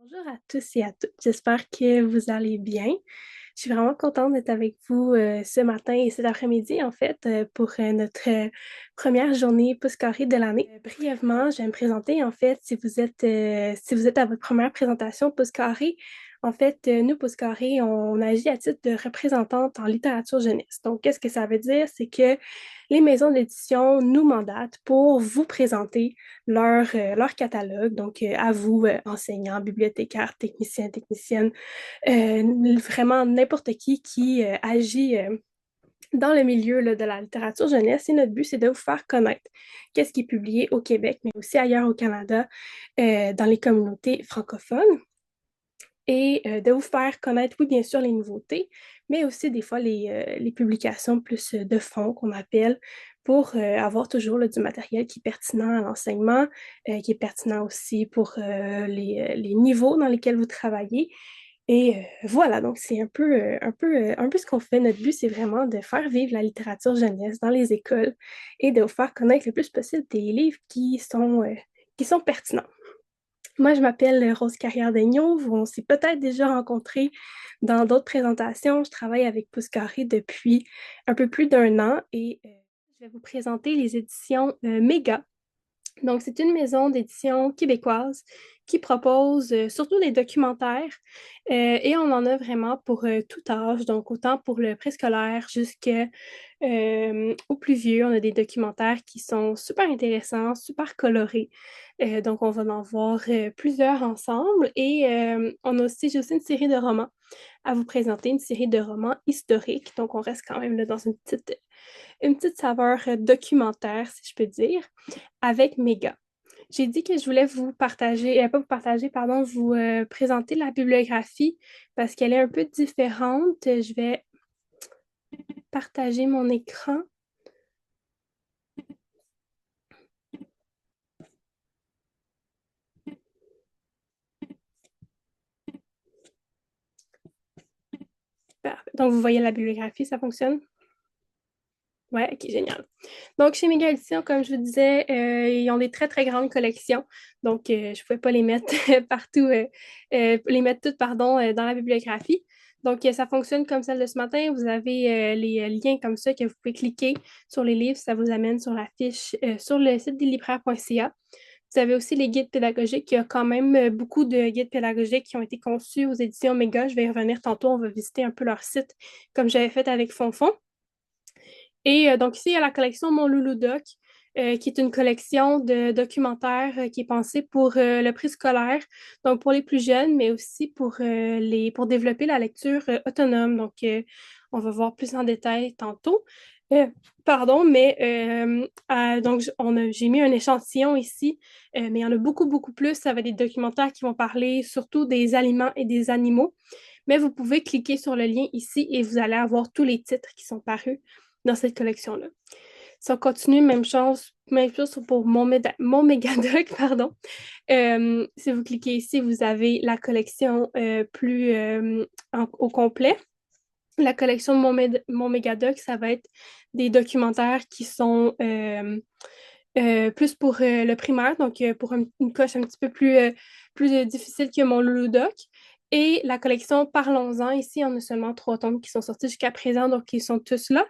Bonjour à tous et à toutes. J'espère que vous allez bien. Je suis vraiment contente d'être avec vous ce matin et cet après-midi, en fait, pour notre première journée pouce carré de l'année. Brièvement, je vais me présenter, en fait, si vous êtes à votre première présentation pouce carré. En fait, nous, pouce carré, on agit à titre de représentante en littérature jeunesse. Donc, qu'est-ce que ça veut dire? C'est que les maisons d'édition nous mandatent pour vous présenter leur catalogue. Donc, à vous, enseignants, bibliothécaires, techniciens, techniciennes, vraiment n'importe qui agit dans le milieu là, de la littérature jeunesse. Et notre but, c'est de vous faire connaître qu'est-ce qui est publié au Québec, mais aussi ailleurs au Canada, dans les communautés francophones. Et de vous faire connaître, oui, bien sûr, les nouveautés, mais aussi des fois les publications plus de fond qu'on appelle pour avoir toujours là, du matériel qui est pertinent à l'enseignement, qui est pertinent aussi pour les niveaux dans lesquels vous travaillez. Et voilà, donc c'est un peu ce qu'on fait. Notre but, c'est vraiment de faire vivre la littérature jeunesse dans les écoles et de vous faire connaître le plus possible des livres qui sont pertinents. Moi, je m'appelle Rose Carrière-Daigneault. On s'est peut-être déjà rencontrés dans d'autres présentations. Je travaille avec Pouce Carré depuis un peu plus d'un an et je vais vous présenter les éditions Méga. Donc, c'est une maison d'édition québécoise qui propose surtout des documentaires et on en a vraiment pour tout âge, donc autant pour le préscolaire jusqu'au plus vieux. On a des documentaires qui sont super intéressants, super colorés. Donc, on va en voir plusieurs ensemble et j'ai aussi une série de romans à vous présenter, une série de romans historiques. Donc, on reste quand même là, dans une petite saveur documentaire, si je peux dire, avec Méga. J'ai dit que je voulais vous partager, pas vous partager, pardon, vous présenter la bibliographie parce qu'elle est un peu différente. Je vais partager mon écran. Parfait. Donc, vous voyez la bibliographie, ça fonctionne? Ouais, ok, génial. Donc, chez Méga Édition, comme je vous disais, ils ont des très, très grandes collections. Donc, je ne pouvais pas les mettre partout, les mettre toutes, pardon, dans la bibliographie. Donc, ça fonctionne comme celle de ce matin. Vous avez les liens comme ça que vous pouvez cliquer sur les livres. Ça vous amène sur la fiche, sur le site deslibraires.ca. Vous avez aussi les guides pédagogiques. Il y a quand même beaucoup de guides pédagogiques qui ont été conçus aux éditions Méga. Je vais y revenir tantôt. On va visiter un peu leur site comme j'avais fait avec Fonfon. Et donc ici, il y a la collection Mon Loulou Doc, qui est une collection de documentaires qui est pensée pour le prix scolaire, donc pour les plus jeunes, mais aussi pour développer la lecture autonome. Donc, on va voir plus en détail tantôt. Pardon, mais donc j'ai mis un échantillon ici, mais il y en a beaucoup, beaucoup plus. Ça va être des documentaires qui vont parler surtout des aliments et des animaux. Mais vous pouvez cliquer sur le lien ici et vous allez avoir tous les titres qui sont parus dans cette collection-là. Si on continue, même chose pour mon Mégadoc, pardon. Si vous cliquez ici, vous avez la collection plus au complet. La collection de mon Mégadoc, ça va être des documentaires qui sont plus pour le primaire, donc pour une coche un petit peu plus difficile que mon Loulou Doc. Et la collection Parlons-en, ici, on a seulement 3 tomes qui sont sortis jusqu'à présent, donc ils sont tous là.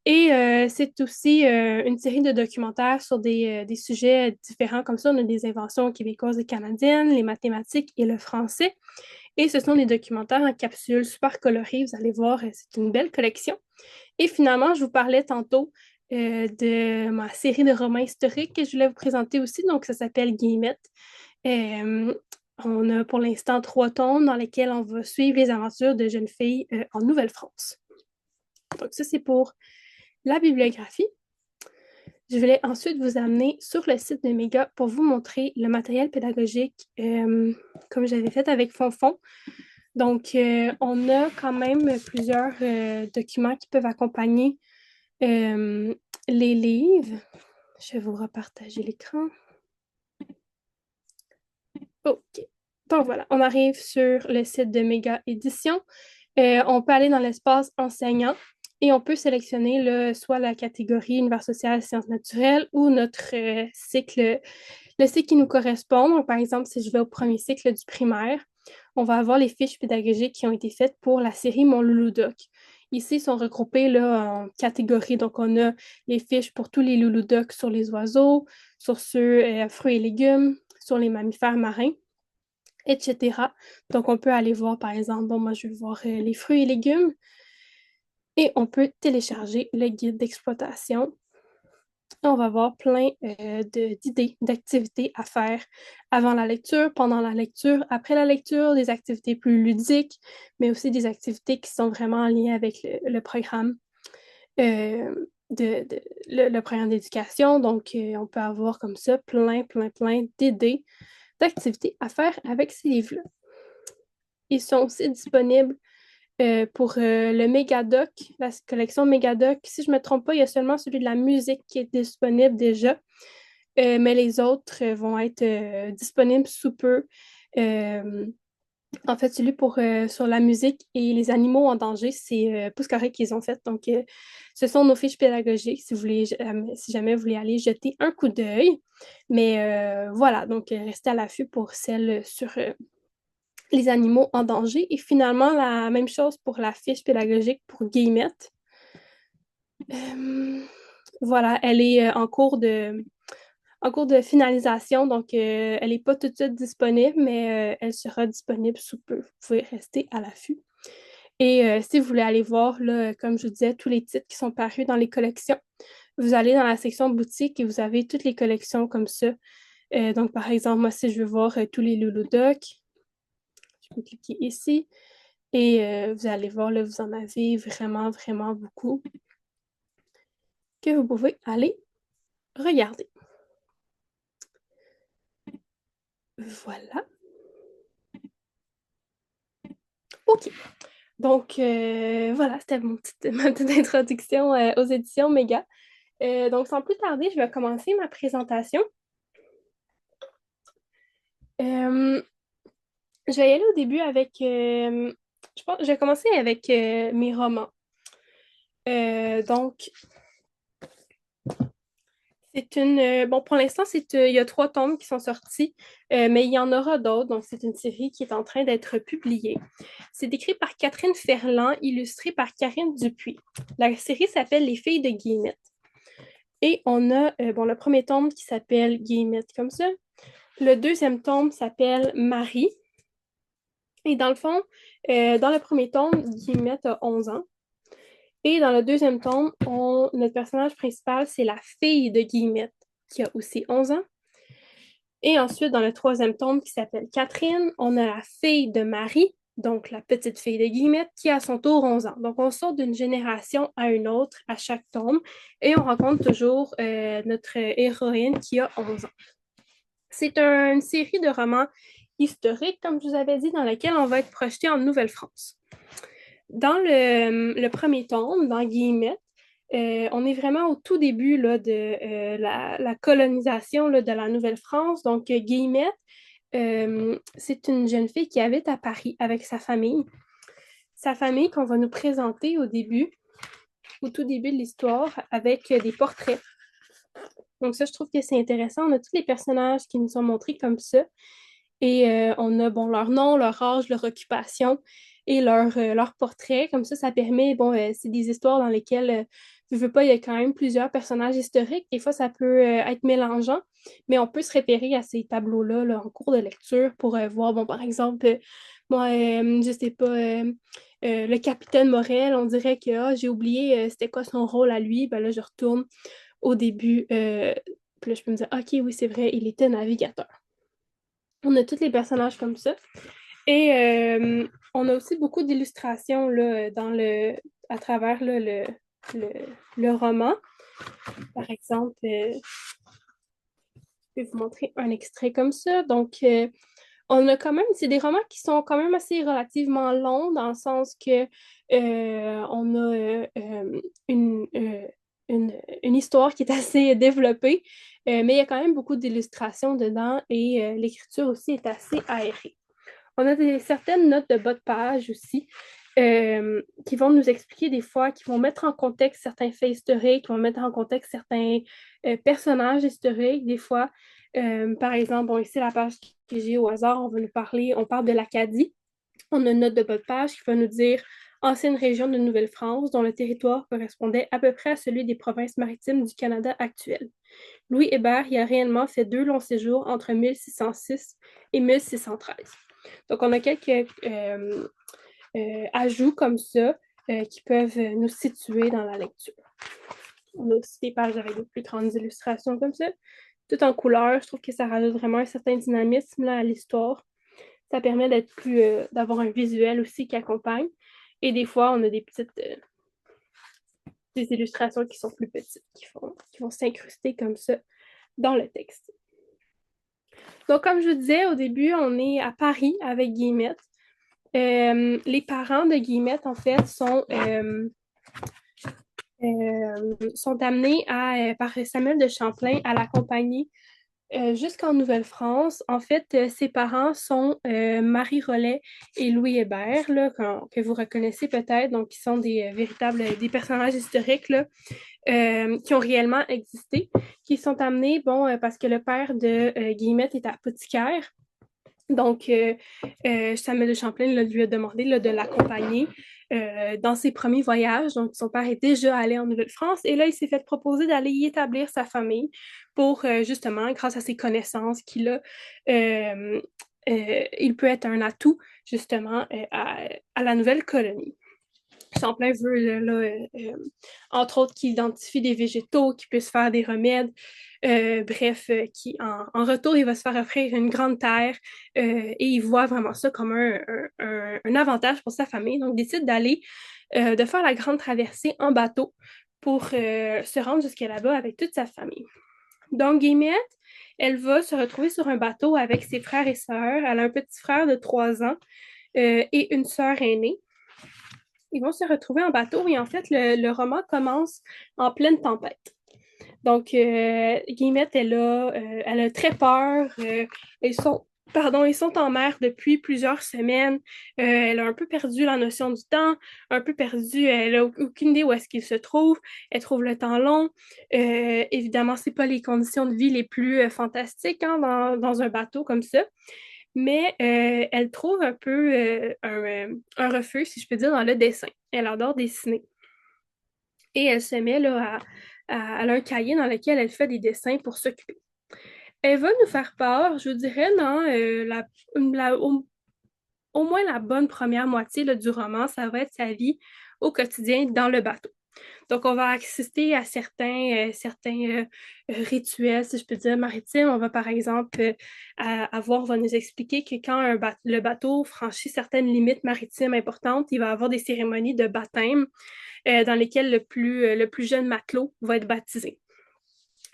Et c'est aussi une série de documentaires sur des sujets différents comme ça. On a des inventions québécoises et canadiennes, les mathématiques et le français. Et ce sont des documentaires en capsules super colorés. Vous allez voir, c'est une belle collection. Et finalement, je vous parlais tantôt de ma série de romans historiques que je voulais vous présenter aussi. Donc, ça s'appelle Guillemette. Euh, on a pour l'instant 3 tomes dans lesquels on va suivre les aventures de jeunes filles en Nouvelle-France. Donc, ça, c'est pour la bibliographie. Je voulais ensuite vous amener sur le site de Méga pour vous montrer le matériel pédagogique comme j'avais fait avec Fonfon. Donc, on a quand même plusieurs documents qui peuvent accompagner les livres. Je vais vous repartager l'écran. OK. Donc voilà, on arrive sur le site de Méga Édition. On peut aller dans l'espace enseignant et on peut sélectionner soit la catégorie univers social, sciences naturelles ou notre cycle, le cycle qui nous correspond. Donc, par exemple, si je vais au premier cycle du primaire, on va avoir les fiches pédagogiques qui ont été faites pour la série Mon Loulou Doc. Ici, ils sont regroupés là, en catégories. Donc, on a les fiches pour tous les loulou docs sur les oiseaux, sur ceux fruits et légumes, sur les mammifères marins, etc. Donc, on peut aller voir, par exemple, bon, moi, je vais voir les fruits et légumes et on peut télécharger le guide d'exploitation. On va voir plein d'idées, d'activités à faire avant la lecture, pendant la lecture, après la lecture, des activités plus ludiques, mais aussi des activités qui sont vraiment en lien avec le programme, le programme d'éducation. Donc, on peut avoir comme ça plein d'idées, d'activités à faire avec ces livres-là. Ils sont aussi disponibles pour le Megadoc, la collection Megadoc. Si je ne me trompe pas, il y a seulement celui de la musique qui est disponible déjà, mais les autres vont être disponibles sous peu. En fait, celui pour sur la musique et les animaux en danger, c'est Pouscaré qu'ils ont fait. Donc, ce sont nos fiches pédagogiques si vous voulez, si jamais vous voulez aller jeter un coup d'œil. Mais voilà, donc restez à l'affût pour celle sur les animaux en danger. Et finalement, la même chose pour la fiche pédagogique pour Guillemette. Voilà, elle est en cours de finalisation, donc elle n'est pas tout de suite disponible, mais elle sera disponible sous peu. Vous pouvez rester à l'affût. Et si vous voulez aller voir, là, comme je vous disais, tous les titres qui sont parus dans les collections, vous allez dans la section boutique et vous avez toutes les collections comme ça. Donc, par exemple, moi, si je veux voir tous les Loulou Doc, je peux cliquer ici et vous allez voir, là, vous en avez vraiment beaucoup que vous pouvez aller regarder. Voilà. OK. Donc, voilà, c'était ma petite introduction aux éditions Méga. Donc, sans plus tarder, je vais commencer ma présentation. Euh, je vais y aller au début avec, je pense, je vais commencer avec mes romans. Donc, c'est une, bon, pour l'instant, il y a 3 tomes qui sont sortis, mais il y en aura d'autres. Donc, c'est une série qui est en train d'être publiée. C'est écrit par Catherine Ferland, illustré par Karine Dupuis. La série s'appelle Les filles de Guillemette. Et on a, bon, le premier tome qui s'appelle Guillemette comme ça. Le deuxième tome s'appelle Marie. Et dans le fond, dans le premier tome, Guillemette a 11 ans. Et dans le deuxième tome, notre personnage principal, c'est la fille de Guillemette, qui a aussi 11 ans. Et ensuite, dans le troisième tome, qui s'appelle Catherine, on a la fille de Marie, donc la petite fille de Guillemette, qui a à son tour 11 ans. Donc, on sort d'une génération à une autre à chaque tome et on rencontre toujours notre héroïne qui a 11 ans. C'est une série de romans historiques, comme je vous avais dit, dans laquelle on va être projeté en Nouvelle-France. Dans le premier tome, dans Guillemette, on est vraiment au tout début là, de la colonisation là, de la Nouvelle-France. Donc, Guillemette, c'est une jeune fille qui habite à Paris avec sa famille. Sa famille qu'on va nous présenter au tout début de l'histoire, avec des portraits. Donc ça, je trouve que c'est intéressant. On a tous les personnages qui nous sont montrés comme ça. Et on a bon, leur nom, leur âge, leur occupation et leur portrait. Comme ça permet, bon, c'est des histoires dans lesquelles, je veux pas, il y a quand même plusieurs personnages historiques. Des fois, ça peut être mélangeant, mais on peut se référer à ces tableaux-là là, en cours de lecture pour voir, bon, par exemple, moi, je sais pas, le capitaine Morel, on dirait que j'ai oublié c'était quoi son rôle à lui. Ben là, je retourne au début. Puis là, je peux me dire, OK, oui, c'est vrai, il était navigateur. On a tous les personnages comme ça. Et on a aussi beaucoup d'illustrations là, à travers là, le roman. Par exemple, je vais vous montrer un extrait comme ça. Donc, on a quand même, c'est des romans qui sont quand même assez relativement longs dans le sens que on a une histoire qui est assez développée, mais il y a quand même beaucoup d'illustrations dedans et l'écriture aussi est assez aérée. On a certaines notes de bas de page aussi qui vont nous expliquer des fois, qui vont mettre en contexte certains faits historiques, qui vont mettre en contexte certains personnages historiques. Des fois, par exemple, bon, ici, la page que j'ai au hasard, on parle de l'Acadie. On a une note de bas de page qui va nous dire ancienne région de Nouvelle-France, dont le territoire correspondait à peu près à celui des provinces maritimes du Canada actuel. Louis Hébert y a réellement fait 2 longs séjours entre 1606 et 1613. Donc, on a quelques ajouts comme ça qui peuvent nous situer dans la lecture. On a aussi des pages avec de plus grandes illustrations comme ça, tout en couleur. Je trouve que ça rajoute vraiment un certain dynamisme là, à l'histoire. Ça permet d'avoir un visuel aussi qui accompagne. Et des fois, on a des illustrations qui sont plus petites, qui vont s'incruster comme ça dans le texte. Donc, comme je vous disais au début, on est à Paris avec Guillemette. Les parents de Guillemette, en fait, sont amenés par Samuel de Champlain à l'accompagner jusqu'en Nouvelle-France. En fait, ses parents sont Marie Rollet et Louis Hébert, là, que vous reconnaissez peut-être, donc qui sont des personnages historiques là, qui ont réellement existé, qui sont amenés, parce que le père de Guillemette est apothicaire. Donc, Samuel de Champlain là, lui a demandé là, de l'accompagner dans ses premiers voyages. Donc, son père est déjà allé en Nouvelle-France et là, il s'est fait proposer d'aller y établir sa famille pour justement, grâce à ses connaissances qu'il a, il peut être un atout justement à la nouvelle colonie. Champlain veut, entre autres, qu'il identifie des végétaux, qu'il puisse faire des remèdes. Bref, en retour, il va se faire offrir une grande terre et il voit vraiment ça comme un avantage pour sa famille. Donc, il décide de faire la grande traversée en bateau pour se rendre jusqu'à là-bas avec toute sa famille. Donc, Guillemette, elle va se retrouver sur un bateau avec ses frères et sœurs. Elle a un petit frère de 3 ans et une sœur aînée. Ils vont se retrouver en bateau et en fait, le roman commence en pleine tempête. Donc, Guillemette, elle a très peur. Ils sont en mer depuis plusieurs semaines. Elle a un peu perdu la notion du temps, un peu perdu, elle n'a aucune idée où est-ce qu'il se trouve. Elle trouve le temps long. Évidemment, c'est pas les conditions de vie les plus fantastiques hein, dans un bateau comme ça. Mais elle trouve un peu un refuge, si je peux dire, dans le dessin. Elle adore dessiner. Et elle se met là, elle a un cahier dans lequel elle fait des dessins pour s'occuper. Elle va nous faire part, je dirais, dans au moins la bonne première moitié là, du roman, ça va être sa vie au quotidien dans le bateau. Donc, on va assister à certains rituels, si je peux dire, maritimes. On va, par exemple, on va nous expliquer que quand le bateau franchit certaines limites maritimes importantes, il va y avoir des cérémonies de baptême dans lesquelles le plus jeune matelot va être baptisé.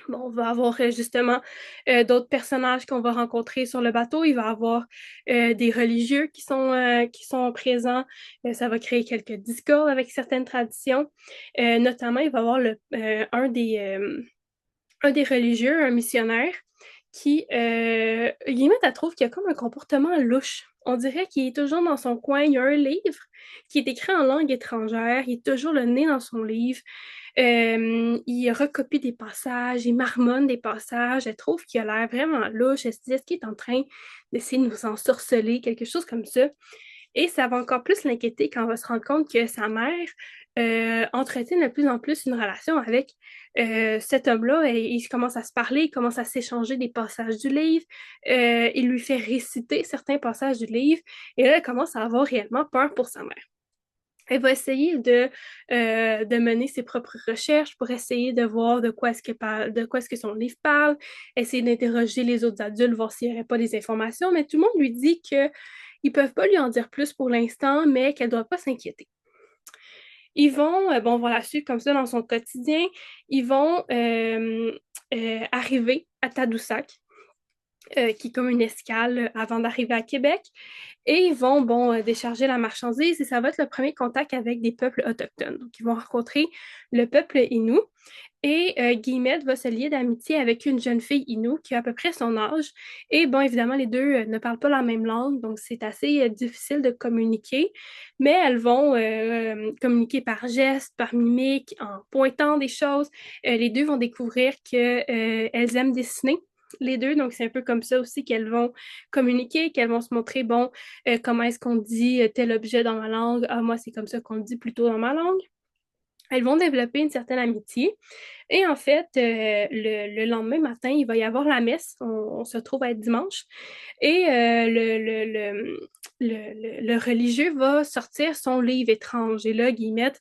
Bon, on va avoir justement d'autres personnages qu'on va rencontrer sur le bateau. Il va y avoir des religieux qui sont présents. Ça va créer quelques discords avec certaines traditions. Notamment, il va y avoir un des religieux, un missionnaire, Guillemette, elle trouve qu'il y a comme un comportement louche. On dirait qu'il est toujours dans son coin. Il y a un livre qui est écrit en langue étrangère. Il est toujours le nez dans son livre. Il recopie des passages, il marmonne des passages. Elle trouve qu'il a l'air vraiment louche. Elle se dit, est-ce qu'il est en train d'essayer de nous ensorceler, quelque chose comme ça? Et ça va encore plus l'inquiéter quand on va se rendre compte que sa mère entretient de plus en plus une relation avec cet homme-là. Et ils commencent à se parler, ils commencent à s'échanger des passages du livre. Il lui fait réciter certains passages du livre. Et là, elle commence à avoir réellement peur pour sa mère. Elle va essayer de mener ses propres recherches pour essayer de voir de quoi est-ce que son livre parle, essayer d'interroger les autres adultes, voir s'il n'y aurait pas des informations, mais tout le monde lui dit qu'ils ne peuvent pas lui en dire plus pour l'instant, mais qu'elle ne doit pas s'inquiéter. Ils vont, on va la suivre comme ça dans son quotidien, ils vont arriver à Tadoussac, qui est comme une escale avant d'arriver à Québec. Et ils vont, décharger la marchandise et ça va être le premier contact avec des peuples autochtones. Donc, ils vont rencontrer le peuple Innu. Et Guillemette va se lier d'amitié avec une jeune fille Innu qui a à peu près son âge. Et bon, évidemment, les deux ne parlent pas la même langue, donc c'est assez difficile de communiquer. Mais elles vont communiquer par gestes, par mimique, en pointant des choses. Les deux vont découvrir qu'elles aiment dessiner. les deux. Donc, c'est un peu comme ça aussi qu'elles vont communiquer, qu'elles vont se montrer, bon, comment est-ce qu'on dit tel objet dans ma langue? Ah, moi, c'est comme ça qu'on le dit plutôt dans ma langue. Elles vont développer une certaine amitié. Et en fait, le lendemain matin, il va y avoir la messe. On se trouve à être dimanche. Et le religieux va sortir son livre étrange. Et là, Guillemette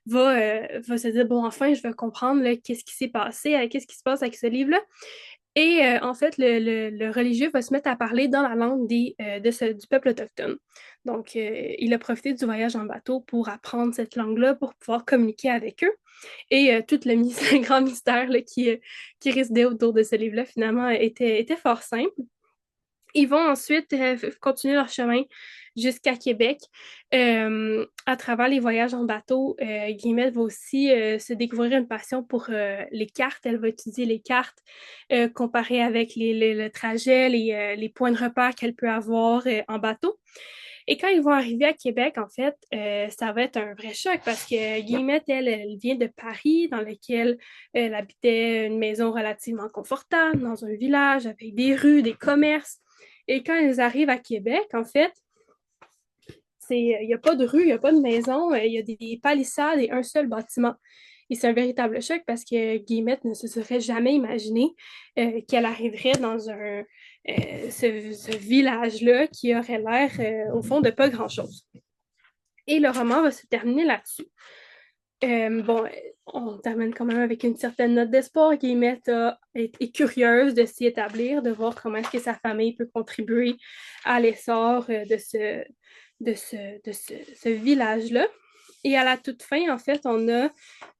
va se dire, bon, enfin, je vais comprendre qu'est-ce qui s'est passé, qu'est-ce qui se passe avec ce livre-là. Et en fait, le religieux va se mettre à parler dans la langue du peuple autochtone. Donc, il a profité du voyage en bateau pour apprendre cette langue-là, pour pouvoir communiquer avec eux. Et tout le grand mystère là, qui résidait autour de ce livre-là, finalement, était fort simple. Ils vont ensuite continuer leur chemin jusqu'à Québec. À travers les voyages en bateau, Guillemette va aussi se découvrir une passion pour les cartes. Elle va étudier les cartes, comparer avec le trajet, les points de repère qu'elle peut avoir en bateau. Et quand ils vont arriver à Québec, en fait, ça va être un vrai choc parce que Guillemette, elle vient de Paris, dans lequel elle habitait une maison relativement confortable, dans un village avec des rues, des commerces. Et quand ils arrivent à Québec, en fait, il n'y a pas de rue, il n'y a pas de maison, il y a des palissades et un seul bâtiment. Et c'est un véritable choc parce que Guillemette ne se serait jamais imaginé qu'elle arriverait dans ce village-là qui aurait l'air, au fond, de pas grand-chose. Et le roman va se terminer là-dessus. Bon, on termine quand même avec une certaine note d'espoir. Guillemette est curieuse de s'y établir, de voir comment est-ce que sa famille peut contribuer à l'essor de ce village-là. Et à la toute fin, en fait, on a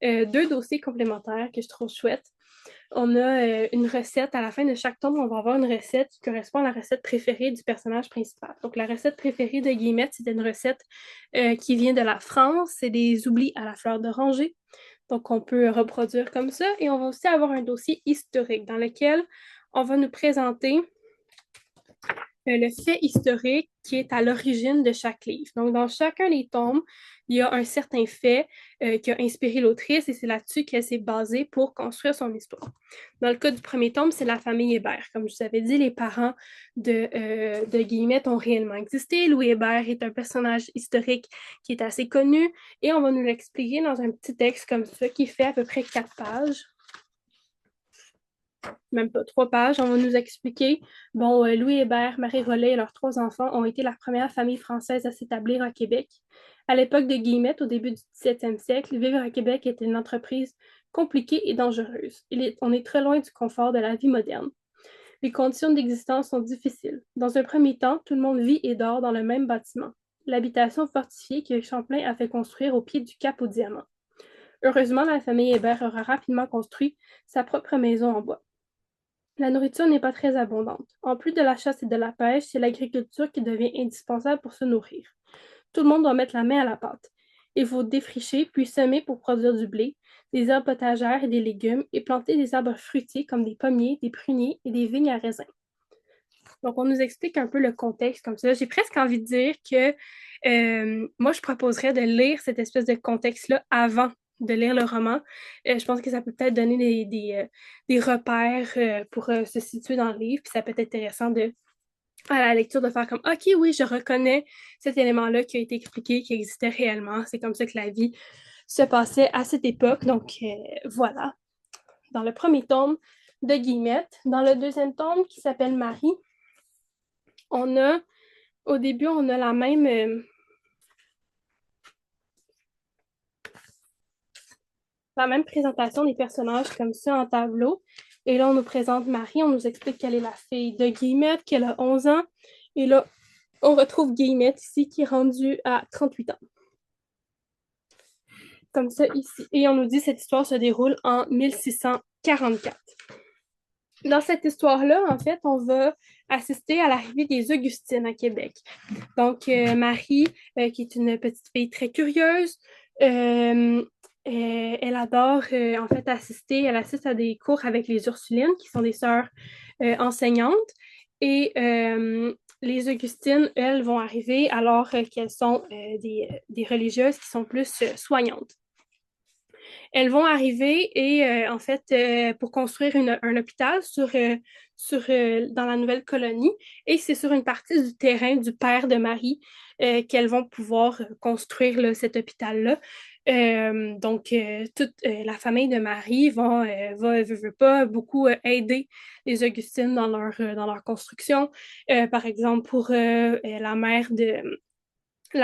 deux dossiers complémentaires que je trouve chouettes. On a une recette, à la fin de chaque tome, on va avoir une recette qui correspond à la recette préférée du personnage principal. Donc, la recette préférée de Guillemette, c'est une recette qui vient de la France, c'est des oublis à la fleur d'oranger. Donc, on peut reproduire comme ça. Et on va aussi avoir un dossier historique dans lequel on va nous présenter le fait historique qui est à l'origine de chaque livre. Donc, dans chacun des tomes, il y a un certain fait qui a inspiré l'autrice et c'est là-dessus qu'elle s'est basée pour construire son histoire. Dans le cas du premier tome, c'est la famille Hébert. Comme je vous avais dit, les parents de Guillemette ont réellement existé. Louis Hébert est un personnage historique qui est assez connu et on va nous l'expliquer dans un petit texte comme ça qui fait à peu près 4 pages, même pas 3 pages, on va nous expliquer. Bon, Louis Hébert, Marie Rollet et leurs 3 enfants ont été la première famille française à s'établir à Québec. À l'époque de Guillemette, au début du 17e siècle, vivre à Québec était une entreprise compliquée et dangereuse. On est très loin du confort de la vie moderne. Les conditions d'existence sont difficiles. Dans un premier temps, tout le monde vit et dort dans le même bâtiment. L'habitation fortifiée que Champlain a fait construire au pied du Cap aux Diamants. Heureusement, la famille Hébert aura rapidement construit sa propre maison en bois. La nourriture n'est pas très abondante. En plus de la chasse et de la pêche, c'est l'agriculture qui devient indispensable pour se nourrir. Tout le monde doit mettre la main à la pâte. Il faut défricher puis semer pour produire du blé, des herbes potagères et des légumes et planter des arbres fruitiers comme des pommiers, des pruniers et des vignes à raisin. Donc, on nous explique un peu le contexte comme ça. J'ai presque envie de dire que moi, je proposerais de lire cette espèce de contexte-là avant de lire le roman. Je pense que ça peut peut-être donner des repères pour se situer dans le livre. Puis ça peut être intéressant à la lecture de faire comme OK, oui, je reconnais cet élément-là qui a été expliqué, qui existait réellement. C'est comme ça que la vie se passait à cette époque. Donc, voilà. Dans le premier tome de Guillemette. Dans le deuxième tome qui s'appelle Marie, au début, on a la même présentation des personnages comme ça en tableau. Et là, on nous présente Marie, on nous explique qu'elle est la fille de Guillemette, qu'elle a 11 ans. Et là, on retrouve Guillemette ici qui est rendue à 38 ans. Comme ça ici. Et on nous dit que cette histoire se déroule en 1644. Dans cette histoire-là, en fait, on va assister à l'arrivée des Augustines à Québec. Donc, Marie, qui est une petite fille très curieuse, elle adore en fait elle assiste à des cours avec les Ursulines, qui sont des sœurs enseignantes. Et les Augustines, elles, vont arriver alors qu'elles sont des religieuses qui sont plus soignantes. Elles vont arriver et en fait, pour construire un hôpital sur dans la nouvelle colonie et c'est sur une partie du terrain du père de Marie qu'elles vont pouvoir construire là, cet hôpital-là. Toute la famille de Marie veut pas beaucoup aider les Augustines dans leur construction. Par exemple, pour la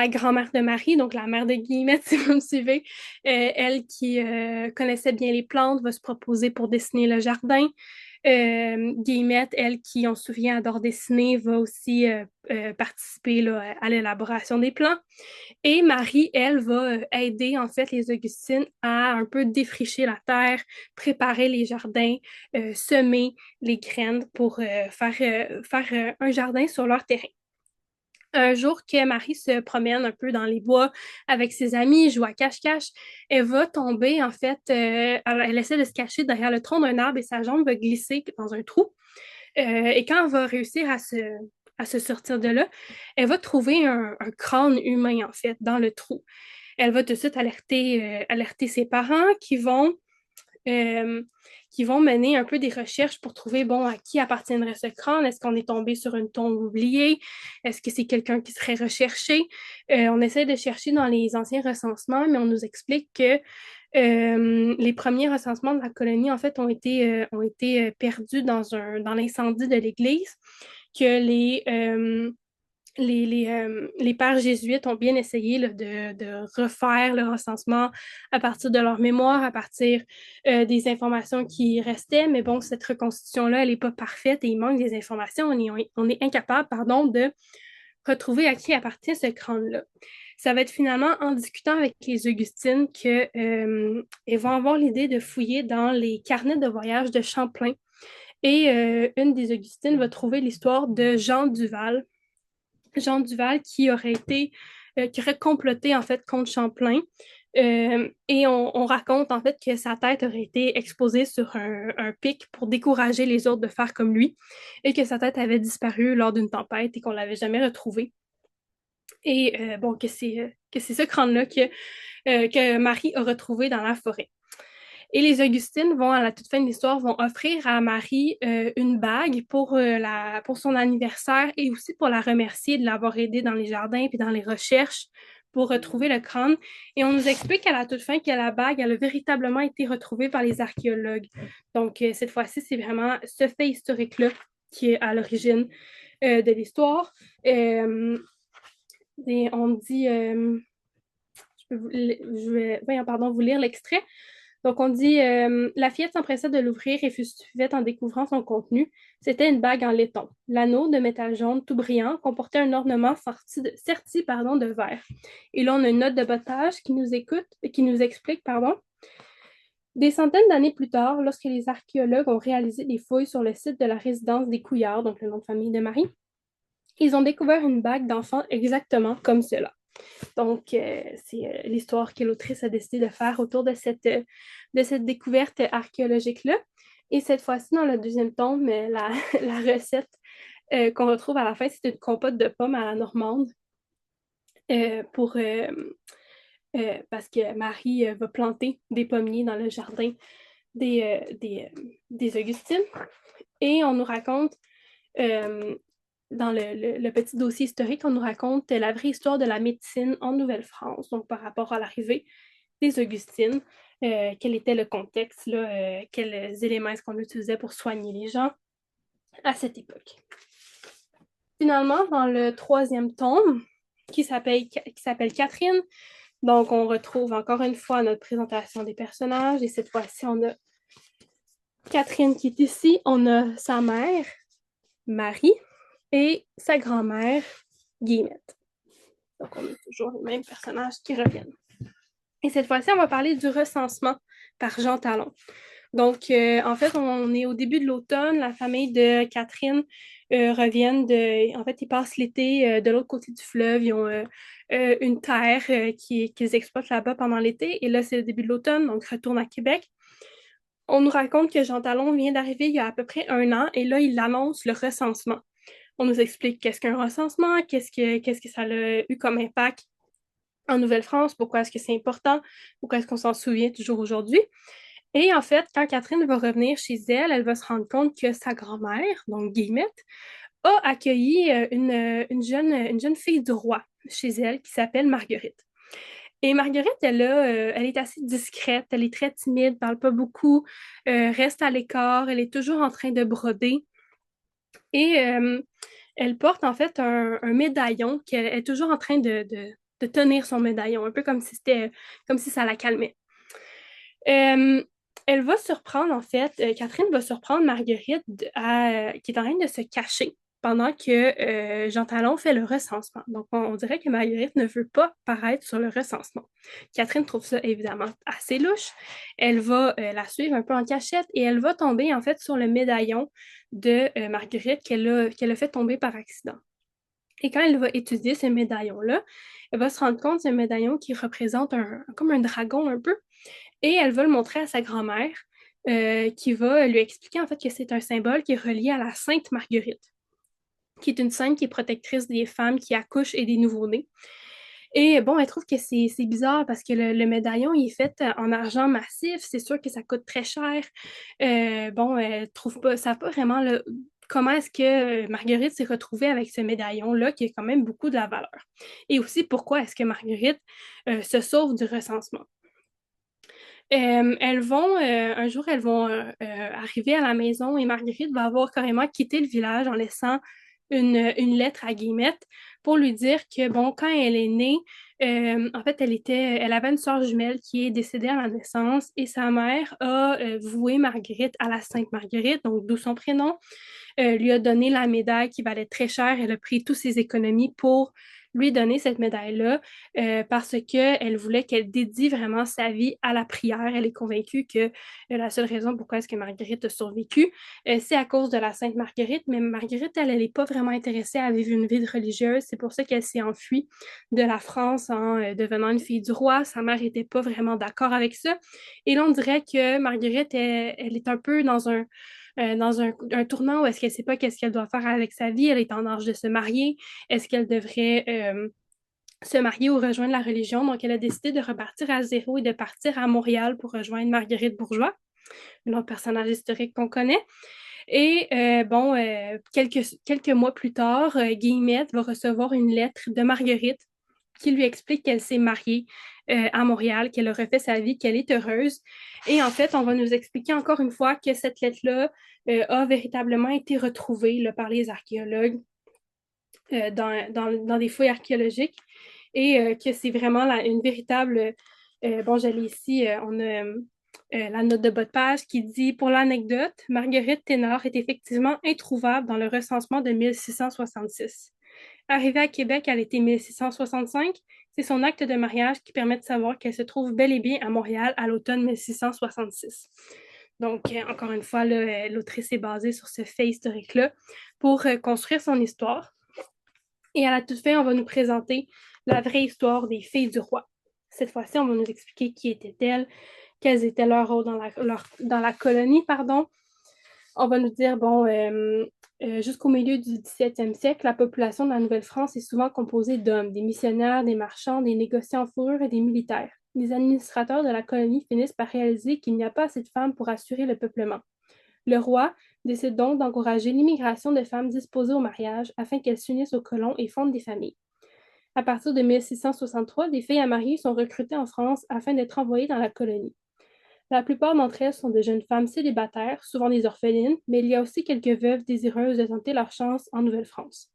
grand-mère de Marie, donc la mère de Guillemette, si vous me suivez, elle qui connaissait bien les plantes, va se proposer pour dessiner le jardin. Guillemette, elle qui, on se souvient, adore dessiner, va aussi participer là, à l'élaboration des plans. Et Marie, elle, va aider en fait les Augustines à un peu défricher la terre, préparer les jardins, semer les graines pour faire un jardin sur leur terrain. Un jour que Marie se promène un peu dans les bois avec ses amis, joue à cache-cache, elle va tomber, en fait, elle essaie de se cacher derrière le tronc d'un arbre et sa jambe va glisser dans un trou. Et quand elle va réussir à se sortir de là, elle va trouver un crâne humain, en fait, dans le trou. Elle va tout de suite alerter ses parents euh, qui vont mener un peu des recherches pour trouver, bon, à qui appartiendrait ce crâne? Est-ce qu'on est tombé sur une tombe oubliée? Est-ce que c'est quelqu'un qui serait recherché? On essaie de chercher dans les anciens recensements, mais on nous explique que les premiers recensements de la colonie, en fait, ont été perdus dans l'incendie de l'église, que les pères jésuites ont bien essayé là, de refaire le recensement à partir de leur mémoire, à partir des informations qui restaient. Mais bon, cette reconstitution-là, elle n'est pas parfaite et il manque des informations. On est incapable, pardon, de retrouver à qui appartient ce crâne-là. Ça va être finalement en discutant avec les Augustines qu'elles vont avoir l'idée de fouiller dans les carnets de voyage de Champlain. Et une des Augustines va trouver l'histoire de Jean Duval qui aurait comploté en fait contre Champlain. Et on raconte en fait que sa tête aurait été exposée sur un pic pour décourager les autres de faire comme lui et que sa tête avait disparu lors d'une tempête et qu'on l'avait jamais retrouvée. Et bon, que c'est ce crâne-là que Marie a retrouvé dans la forêt. Et les Augustines vont, à la toute fin de l'histoire, vont offrir à Marie une bague pour son anniversaire et aussi pour la remercier de l'avoir aidée dans les jardins et dans les recherches pour retrouver le crâne. Et on nous explique à la toute fin que la bague, elle a véritablement été retrouvée par les archéologues. Donc, cette fois-ci, c'est vraiment ce fait historique-là qui est à l'origine de l'histoire. On dit, je vais, pardon, vous lire l'extrait. Donc, on dit la fillette s'empressa de l'ouvrir et fut stupéfaite en découvrant son contenu. C'était une bague en laiton. L'anneau de métal jaune tout brillant comportait un ornement serti de verre. Et là, on a une note de bottage qui nous explique, pardon. Des centaines d'années plus tard, lorsque les archéologues ont réalisé des fouilles sur le site de la résidence des Couillards, donc le nom de famille de Marie, ils ont découvert une bague d'enfant exactement comme cela. Donc, c'est l'histoire que l'autrice a décidé de faire autour de cette découverte archéologique-là. Et cette fois-ci, dans le deuxième tome, la recette qu'on retrouve à la fin, c'est une compote de pommes à la normande parce que Marie va planter des pommiers dans le jardin des Augustines. Et on nous raconte dans le petit dossier historique, on nous raconte la vraie histoire de la médecine en Nouvelle-France, donc par rapport à l'arrivée des Augustines, quel était le contexte, là, quels éléments est-ce qu'on utilisait pour soigner les gens à cette époque. Finalement, dans le troisième tome, qui s'appelle Catherine, donc on retrouve encore une fois notre présentation des personnages, et cette fois-ci, on a Catherine qui est ici, on a sa mère, Marie, et sa grand-mère, Guillemette. Donc, on a toujours les mêmes personnages qui reviennent. Et cette fois-ci, on va parler du recensement par Jean Talon. Donc, en fait, on est au début de l'automne. La famille de Catherine reviennent de... En fait, ils passent l'été de l'autre côté du fleuve. Ils ont une terre qu'ils exploitent là-bas pendant l'été. Et là, c'est le début de l'automne, donc retourne à Québec. On nous raconte que Jean Talon vient d'arriver il y a à peu près 1 an. Et là, il annonce le recensement. On nous explique qu'est-ce qu'un recensement, qu'est-ce que ça a eu comme impact en Nouvelle-France, pourquoi est-ce que c'est important, pourquoi est-ce qu'on s'en souvient toujours aujourd'hui. Et en fait, quand Catherine va revenir chez elle, elle va se rendre compte que sa grand-mère, donc Guillemette, a accueilli une jeune fille du roi chez elle qui s'appelle Marguerite. Et Marguerite, elle est assez discrète, elle est très timide, parle pas beaucoup, reste à l'écart, elle est toujours en train de broder. Et elle porte en fait un médaillon qu'elle est toujours en train de tenir son médaillon, un peu comme si c'était comme si ça la calmait. Euh, Elle va surprendre, en fait, Catherine va surprendre Marguerite qui est en train de se cacher pendant que Jean Talon fait le recensement. Donc, on dirait que Marguerite ne veut pas paraître sur le recensement. Catherine trouve ça évidemment assez louche. Elle va la suivre un peu en cachette et elle va tomber, en fait, sur le médaillon de Marguerite qu'elle a fait tomber par accident. Et quand elle va étudier ce médaillon-là, elle va se rendre compte que c'est un médaillon qui représente comme un dragon un peu. Et elle va le montrer à sa grand-mère, qui va lui expliquer en fait que c'est un symbole qui est relié à la Sainte Marguerite, qui est une sainte qui est protectrice des femmes qui accouchent et des nouveau-nés. Et bon, elle trouve que c'est bizarre parce que le médaillon il est fait en argent massif. C'est sûr que ça coûte très cher. Bon, elle trouve pas, ça pas vraiment comment est-ce que Marguerite s'est retrouvée avec ce médaillon-là qui a quand même beaucoup de la valeur. Et aussi, pourquoi est-ce que Marguerite se sauve du recensement. Un jour, elles vont arriver à la maison et Marguerite va avoir carrément quitté le village en laissant une lettre à Guillemette pour lui dire que, bon, quand elle est née, en fait, elle avait une sœur jumelle qui est décédée à la naissance et sa mère a voué Marguerite à la Sainte Marguerite, donc d'où son prénom, lui a donné la médaille qui valait très cher. Elle a pris toutes ses économies pour lui donner cette médaille-là parce qu'elle voulait qu'elle dédie vraiment sa vie à la prière. Elle est convaincue que la seule raison pourquoi est-ce que Marguerite a survécu, c'est à cause de la Sainte Marguerite. Mais Marguerite, elle n'est pas vraiment intéressée à vivre une vie religieuse. C'est pour ça qu'elle s'est enfuie de la France en devenant une fille du roi. Sa mère n'était pas vraiment d'accord avec ça. Et là, on dirait que Marguerite, elle est un peu dans un tournant où est-ce qu'elle ne sait pas qu'est-ce qu'elle doit faire avec sa vie. Elle est en âge de se marier. Est-ce qu'elle devrait se marier ou rejoindre la religion? Donc, elle a décidé de repartir à zéro et de partir à Montréal pour rejoindre Marguerite Bourgeois, un autre personnage historique qu'on connaît. Et bon, quelques mois plus tard, Guillemette va recevoir une lettre de Marguerite qui lui explique qu'elle s'est mariée à Montréal, qu'elle a refait sa vie, qu'elle est heureuse. Et en fait, on va nous expliquer encore une fois que cette lettre-là a véritablement été retrouvée là, par les archéologues dans des fouilles archéologiques et que c'est vraiment une véritable... bon, je l'ai ici, on a la note de bas de page qui dit, pour l'anecdote, Marguerite Thénard est effectivement introuvable dans le recensement de 1666. Arrivée à Québec à l'été 1665, c'est son acte de mariage qui permet de savoir qu'elle se trouve bel et bien à Montréal à l'automne 1666. Donc, encore une fois, l'autrice est basée sur ce fait historique-là pour construire son histoire. Et à la toute fin, on va nous présenter la vraie histoire des filles du roi. Cette fois-ci, on va nous expliquer qui étaient-elles, quels étaient leurs rôles dans la colonie, pardon. On va nous dire, bon, jusqu'au milieu du 17e siècle, la population de la Nouvelle-France est souvent composée d'hommes, des missionnaires, des marchands, des négociants en fourrure et des militaires. Les administrateurs de la colonie finissent par réaliser qu'il n'y a pas assez de femmes pour assurer le peuplement. Le roi décide donc d'encourager l'immigration de femmes disposées au mariage afin qu'elles s'unissent aux colons et fondent des familles. À partir de 1663, des filles à marier sont recrutées en France afin d'être envoyées dans la colonie. La plupart d'entre elles sont de jeunes femmes célibataires, souvent des orphelines, mais il y a aussi quelques veuves désireuses de tenter leur chance en Nouvelle-France.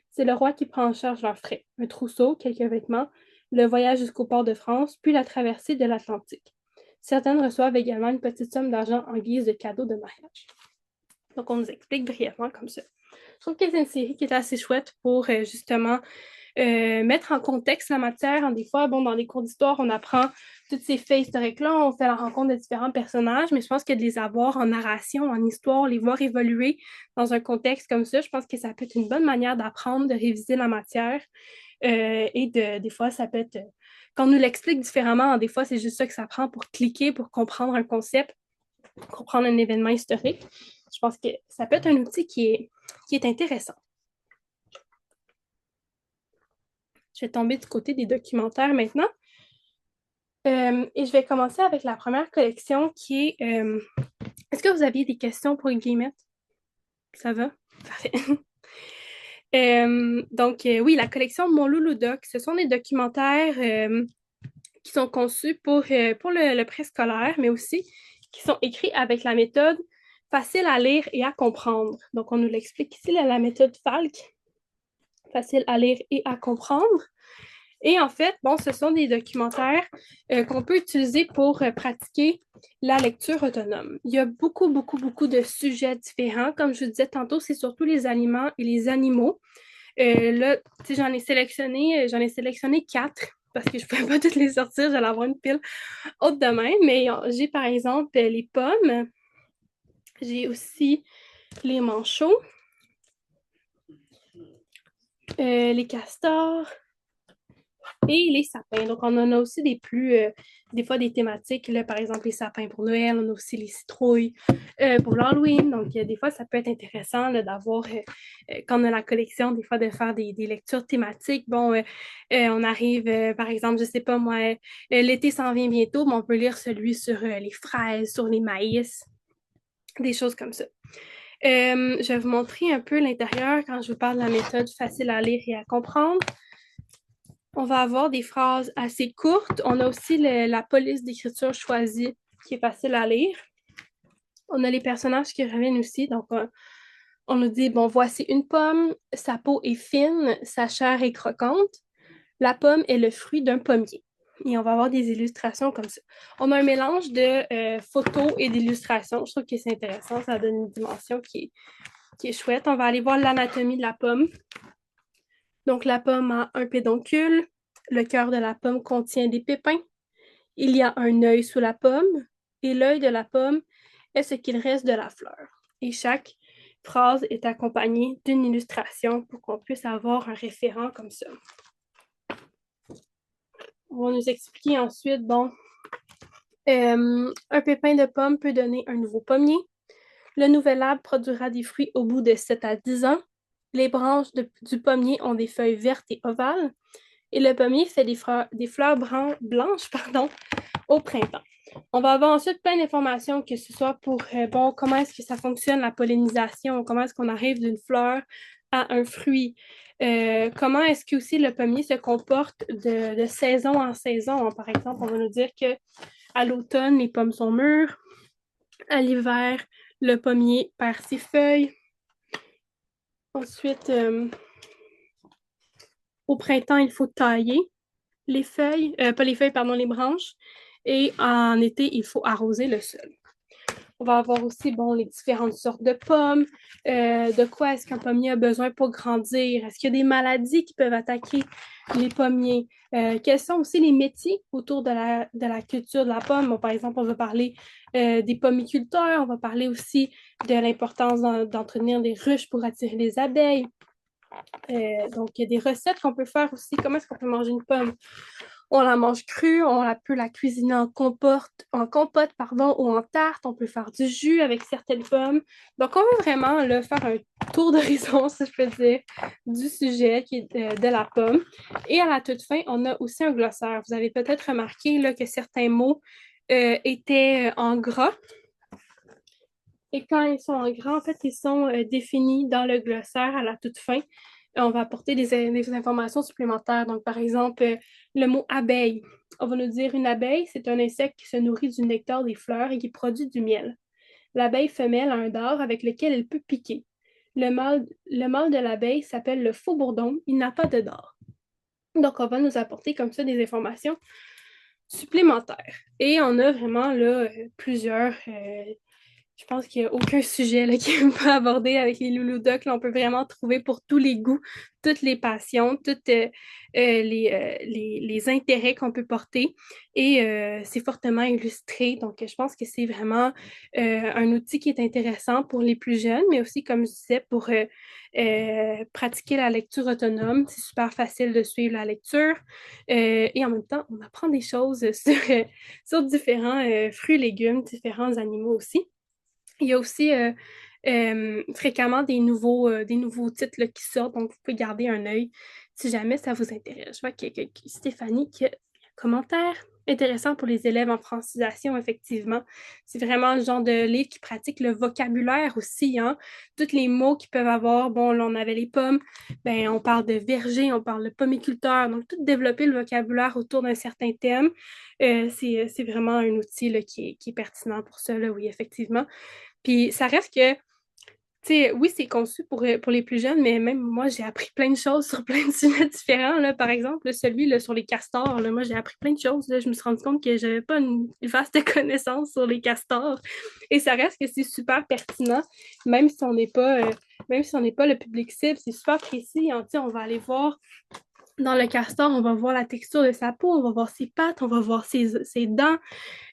C'est le roi qui prend en charge leurs frais, un trousseau, quelques vêtements, le voyage jusqu'au port de France, puis la traversée de l'Atlantique. Certaines reçoivent également une petite somme d'argent en guise de cadeau de mariage. Donc, on nous explique brièvement comme ça. Je trouve que c'est une série qui est assez chouette pour justement mettre en contexte la matière. Des fois, bon, dans les cours d'histoire, on apprend toutes ces faits historiques-là, on fait la rencontre de différents personnages, mais je pense que de les avoir en narration, en histoire, les voir évoluer dans un contexte comme ça, je pense que ça peut être une bonne manière d'apprendre, de réviser la matière. Des fois, ça peut être... Quand on nous l'explique différemment, des fois, c'est juste ça que ça prend pour cliquer, pour comprendre un concept, comprendre un événement historique. Je pense que ça peut être un outil qui est intéressant. Je vais tomber du côté des documentaires maintenant. Et je vais commencer avec la première collection qui est... est-ce que vous aviez des questions pour Guillemette? Ça va? Parfait. Donc, oui, la collection Mon Loulou Doc, ce sont des documentaires qui sont conçus pour le préscolaire, mais aussi qui sont écrits avec la méthode facile à lire et à comprendre. Donc, on nous l'explique ici, la méthode Falk, facile à lire et à comprendre. Et en fait, bon, ce sont des documentaires qu'on peut utiliser pour pratiquer la lecture autonome. Il y a beaucoup de sujets différents. Comme je vous disais tantôt, c'est surtout les aliments et les animaux. Là, j'en ai sélectionné 4 parce que je ne pouvais pas toutes les sortir, j'allais avoir une pile haute de même. Mais j'ai par exemple les pommes, j'ai aussi les manchots, les castors, et les sapins. Donc, on en a aussi des fois des thématiques, là, par exemple les sapins pour Noël, on a aussi les citrouilles pour l'Halloween. Donc, des fois, ça peut être intéressant là, d'avoir, quand on a la collection, des fois de faire des lectures thématiques. Bon, on arrive, par exemple, je sais pas moi, l'été s'en vient bientôt, mais on peut lire celui sur les fraises, sur les maïs, des choses comme ça. Je vais vous montrer un peu l'intérieur quand je vous parle de la méthode facile à lire et à comprendre. On va avoir des phrases assez courtes. On a aussi la police d'écriture choisie qui est facile à lire. On a les personnages qui reviennent aussi. Donc, on nous dit, bon, voici une pomme, sa peau est fine, sa chair est croquante. La pomme est le fruit d'un pommier. Et on va avoir des illustrations comme ça. On a un mélange de photos et d'illustrations. Je trouve que c'est intéressant. Ça donne une dimension qui est chouette. On va aller voir l'anatomie de la pomme. Donc, la pomme a un pédoncule. Le cœur de la pomme contient des pépins. Il y a un œil sous la pomme et l'œil de la pomme est ce qu'il reste de la fleur. Et chaque phrase est accompagnée d'une illustration pour qu'on puisse avoir un référent comme ça. On va nous expliquer ensuite, bon, un pépin de pomme peut donner un nouveau pommier. Le nouvel arbre produira des fruits au bout de 7 à 10 ans. Les branches du pommier ont des feuilles vertes et ovales. Et le pommier fait des fleurs blanches au printemps. On va avoir ensuite plein d'informations, que ce soit pour bon, comment est-ce que ça fonctionne, la pollinisation, comment est-ce qu'on arrive d'une fleur à un fruit, comment est-ce que aussi le pommier se comporte de saison en saison. Par exemple, on va nous dire qu'à l'automne, les pommes sont mûres, à l'hiver, le pommier perd ses feuilles. Ensuite, au printemps, il faut tailler les feuilles, pas les feuilles, pardon, les branches. Et en été, il faut arroser le sol. On va avoir aussi, bon, les différentes sortes de pommes. De quoi est-ce qu'un pommier a besoin pour grandir? Est-ce qu'il y a des maladies qui peuvent attaquer les pommiers? Quels sont aussi les métiers autour de la culture de la pomme? Bon, par exemple, on va parler des pommiculteurs. On va parler aussi de l'importance d'entretenir des ruches pour attirer les abeilles. Donc, il y a des recettes qu'on peut faire aussi. Comment est-ce qu'on peut manger une pomme? On la mange crue, on peut la cuisiner en compote, pardon, ou en tarte. On peut faire du jus avec certaines pommes. Donc, on veut vraiment là, faire un tour d'horizon, si je peux dire, du sujet qui est de la pomme. Et à la toute fin, on a aussi un glossaire. Vous avez peut-être remarqué là, que certains mots étaient en gras. Et quand ils sont en gras, en fait, ils sont définis dans le glossaire à la toute fin. On va apporter des informations supplémentaires. Donc, par exemple, le mot abeille. On va nous dire une abeille, c'est un insecte qui se nourrit du nectar des fleurs et qui produit du miel. L'abeille femelle a un dard avec lequel elle peut piquer. Le mâle de l'abeille s'appelle le faux bourdon. Il n'a pas de dard. Donc, on va nous apporter comme ça des informations supplémentaires. Et on a vraiment là plusieurs je pense qu'il n'y a aucun sujet là, qui n'est pas abordé avec les Loulou Doc. Là, on peut vraiment trouver pour tous les goûts, toutes les passions, tous les intérêts qu'on peut porter. Et c'est fortement illustré. Donc, je pense que c'est vraiment un outil qui est intéressant pour les plus jeunes, mais aussi, comme je disais, pour pratiquer la lecture autonome. C'est super facile de suivre la lecture. Et en même temps, on apprend des choses sur différents fruits, légumes, différents animaux aussi. Il y a aussi fréquemment des nouveaux titres là, qui sortent, donc vous pouvez garder un œil si jamais ça vous intéresse. Je vois qu'il y a Stéphanie qui a un commentaire. intéressant pour les élèves en francisation, effectivement. C'est vraiment le genre de livre qui pratique le vocabulaire aussi, hein. Tous les mots qu'ils peuvent avoir. Bon, là, on avait les pommes, ben, on parle de verger, on parle de pommiculteur. Donc, tout développer le vocabulaire autour d'un certain thème, c'est vraiment un outil là, qui est pertinent pour ça, là, oui, effectivement. Puis, ça reste que tu sais, oui, c'est conçu pour les plus jeunes, mais même moi, j'ai appris plein de choses sur plein de sujets différents. Là. Par exemple, celui là, sur les castors, là, moi, j'ai appris plein de choses. Là. Je me suis rendu compte que j'avais pas une vaste connaissance sur les castors. Et ça reste que c'est super pertinent, même si on n'est pas, même si on n'est pas le public cible, c'est super précis. Hein, tu sais, on va aller voir dans le castor, on va voir la texture de sa peau, on va voir ses pattes, on va voir ses dents.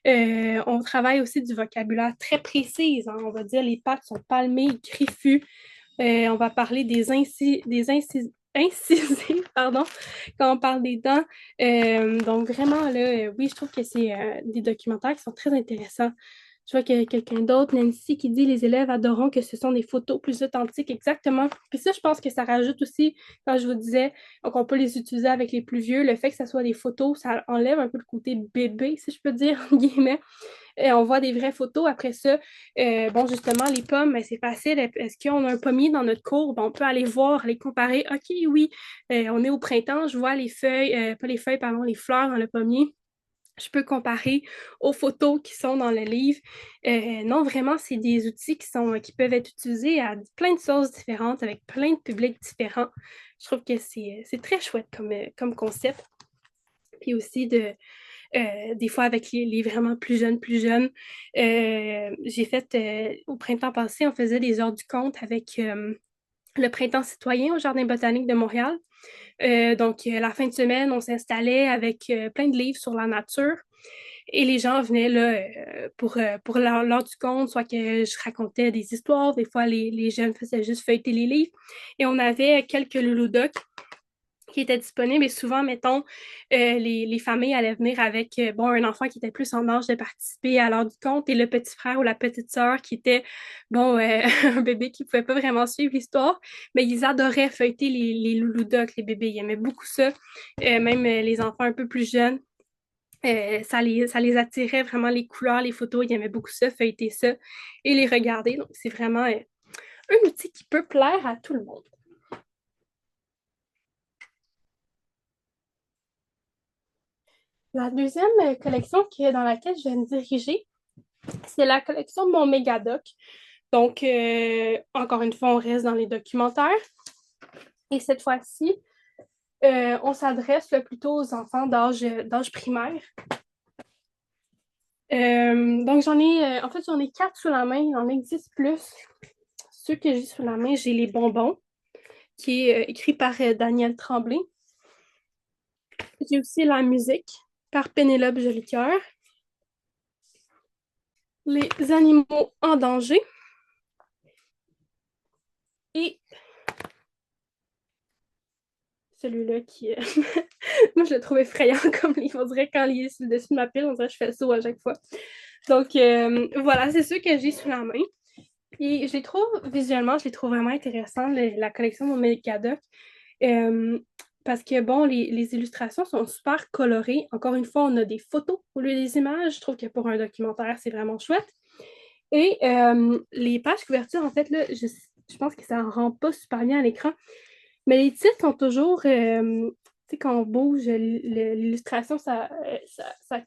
On travaille aussi du vocabulaire très précis. Hein. On va dire les pattes sont palmées, griffues. On va parler incisives, pardon, quand on parle des dents. Donc vraiment, là, oui, je trouve que c'est des documentaires qui sont très intéressants. Je vois qu'il y a quelqu'un d'autre, Nancy, qui dit les élèves adoreront que ce sont des photos plus authentiques. Exactement. Puis ça, je pense que ça rajoute aussi, quand je vous disais qu'on peut les utiliser avec les plus vieux, le fait que ça soit des photos, ça enlève un peu le côté bébé, si je peux dire, en guillemets. On voit des vraies photos. Après ça, bon, justement, les pommes, ben, c'est facile. Est-ce qu'on a un pommier dans notre cour? Ben, on peut aller voir, les comparer. OK, oui, on est au printemps, je vois les feuilles, pas les feuilles, pardon, les fleurs dans le pommier. Je peux comparer aux photos qui sont dans le livre. Non, vraiment, c'est des outils qui peuvent être utilisés à plein de sources différentes, avec plein de publics différents. Je trouve que c'est très chouette comme concept. Puis aussi des fois avec les vraiment plus jeunes. J'ai fait au printemps passé, on faisait des heures du compte avec le printemps citoyen au Jardin botanique de Montréal. Donc, la fin de semaine, on s'installait avec plein de livres sur la nature. Et les gens venaient là pour l'heure du compte, soit que je racontais des histoires, des fois les jeunes faisaient juste feuilleter les livres. Et on avait quelques louloudocs qui étaient disponibles et souvent, mettons, les familles allaient venir avec bon, un enfant qui était plus en âge de participer à l'heure du compte et le petit frère ou la petite sœur qui était bon, un bébé qui ne pouvait pas vraiment suivre l'histoire, mais ils adoraient feuilleter les loulous-docs, les bébés, ils aimaient beaucoup ça. Même les enfants un peu plus jeunes, ça les attirait vraiment les couleurs, les photos, ils aimaient beaucoup ça, feuilleter ça et les regarder. Donc, c'est vraiment un outil qui peut plaire à tout le monde. La deuxième collection dans laquelle je vais me diriger, c'est la collection Mon Mégadoc. Donc, encore une fois, on reste dans les documentaires. Et cette fois-ci, on s'adresse plutôt aux enfants d'âge primaire. Donc, en fait, j'en ai 4 sous la main. Il en existe plus. Ceux que j'ai sous la main, j'ai Les Bonbons, qui est écrit par Daniel Tremblay. J'ai aussi La Musique par Pénélope Jolicoeur. Les Animaux en danger. Et celui-là qui moi je le trouve effrayant comme livre. On dirait quand il est sur le dessus de ma pile, on dirait que je fais le saut à chaque fois. Donc voilà, c'est ceux que j'ai sous la main. Puis je les trouve, visuellement, je les trouve vraiment intéressants, la collection de mon Mégadoc. Euh, parce que bon, les illustrations sont super colorées. Encore une fois, on a des photos au lieu des images. Je trouve que pour un documentaire, c'est vraiment chouette. Et les pages couvertures, en fait, là, je pense que ça ne rend pas super bien à l'écran. Mais les titres sont toujours, tu sais, quand on bouge, l'illustration, ça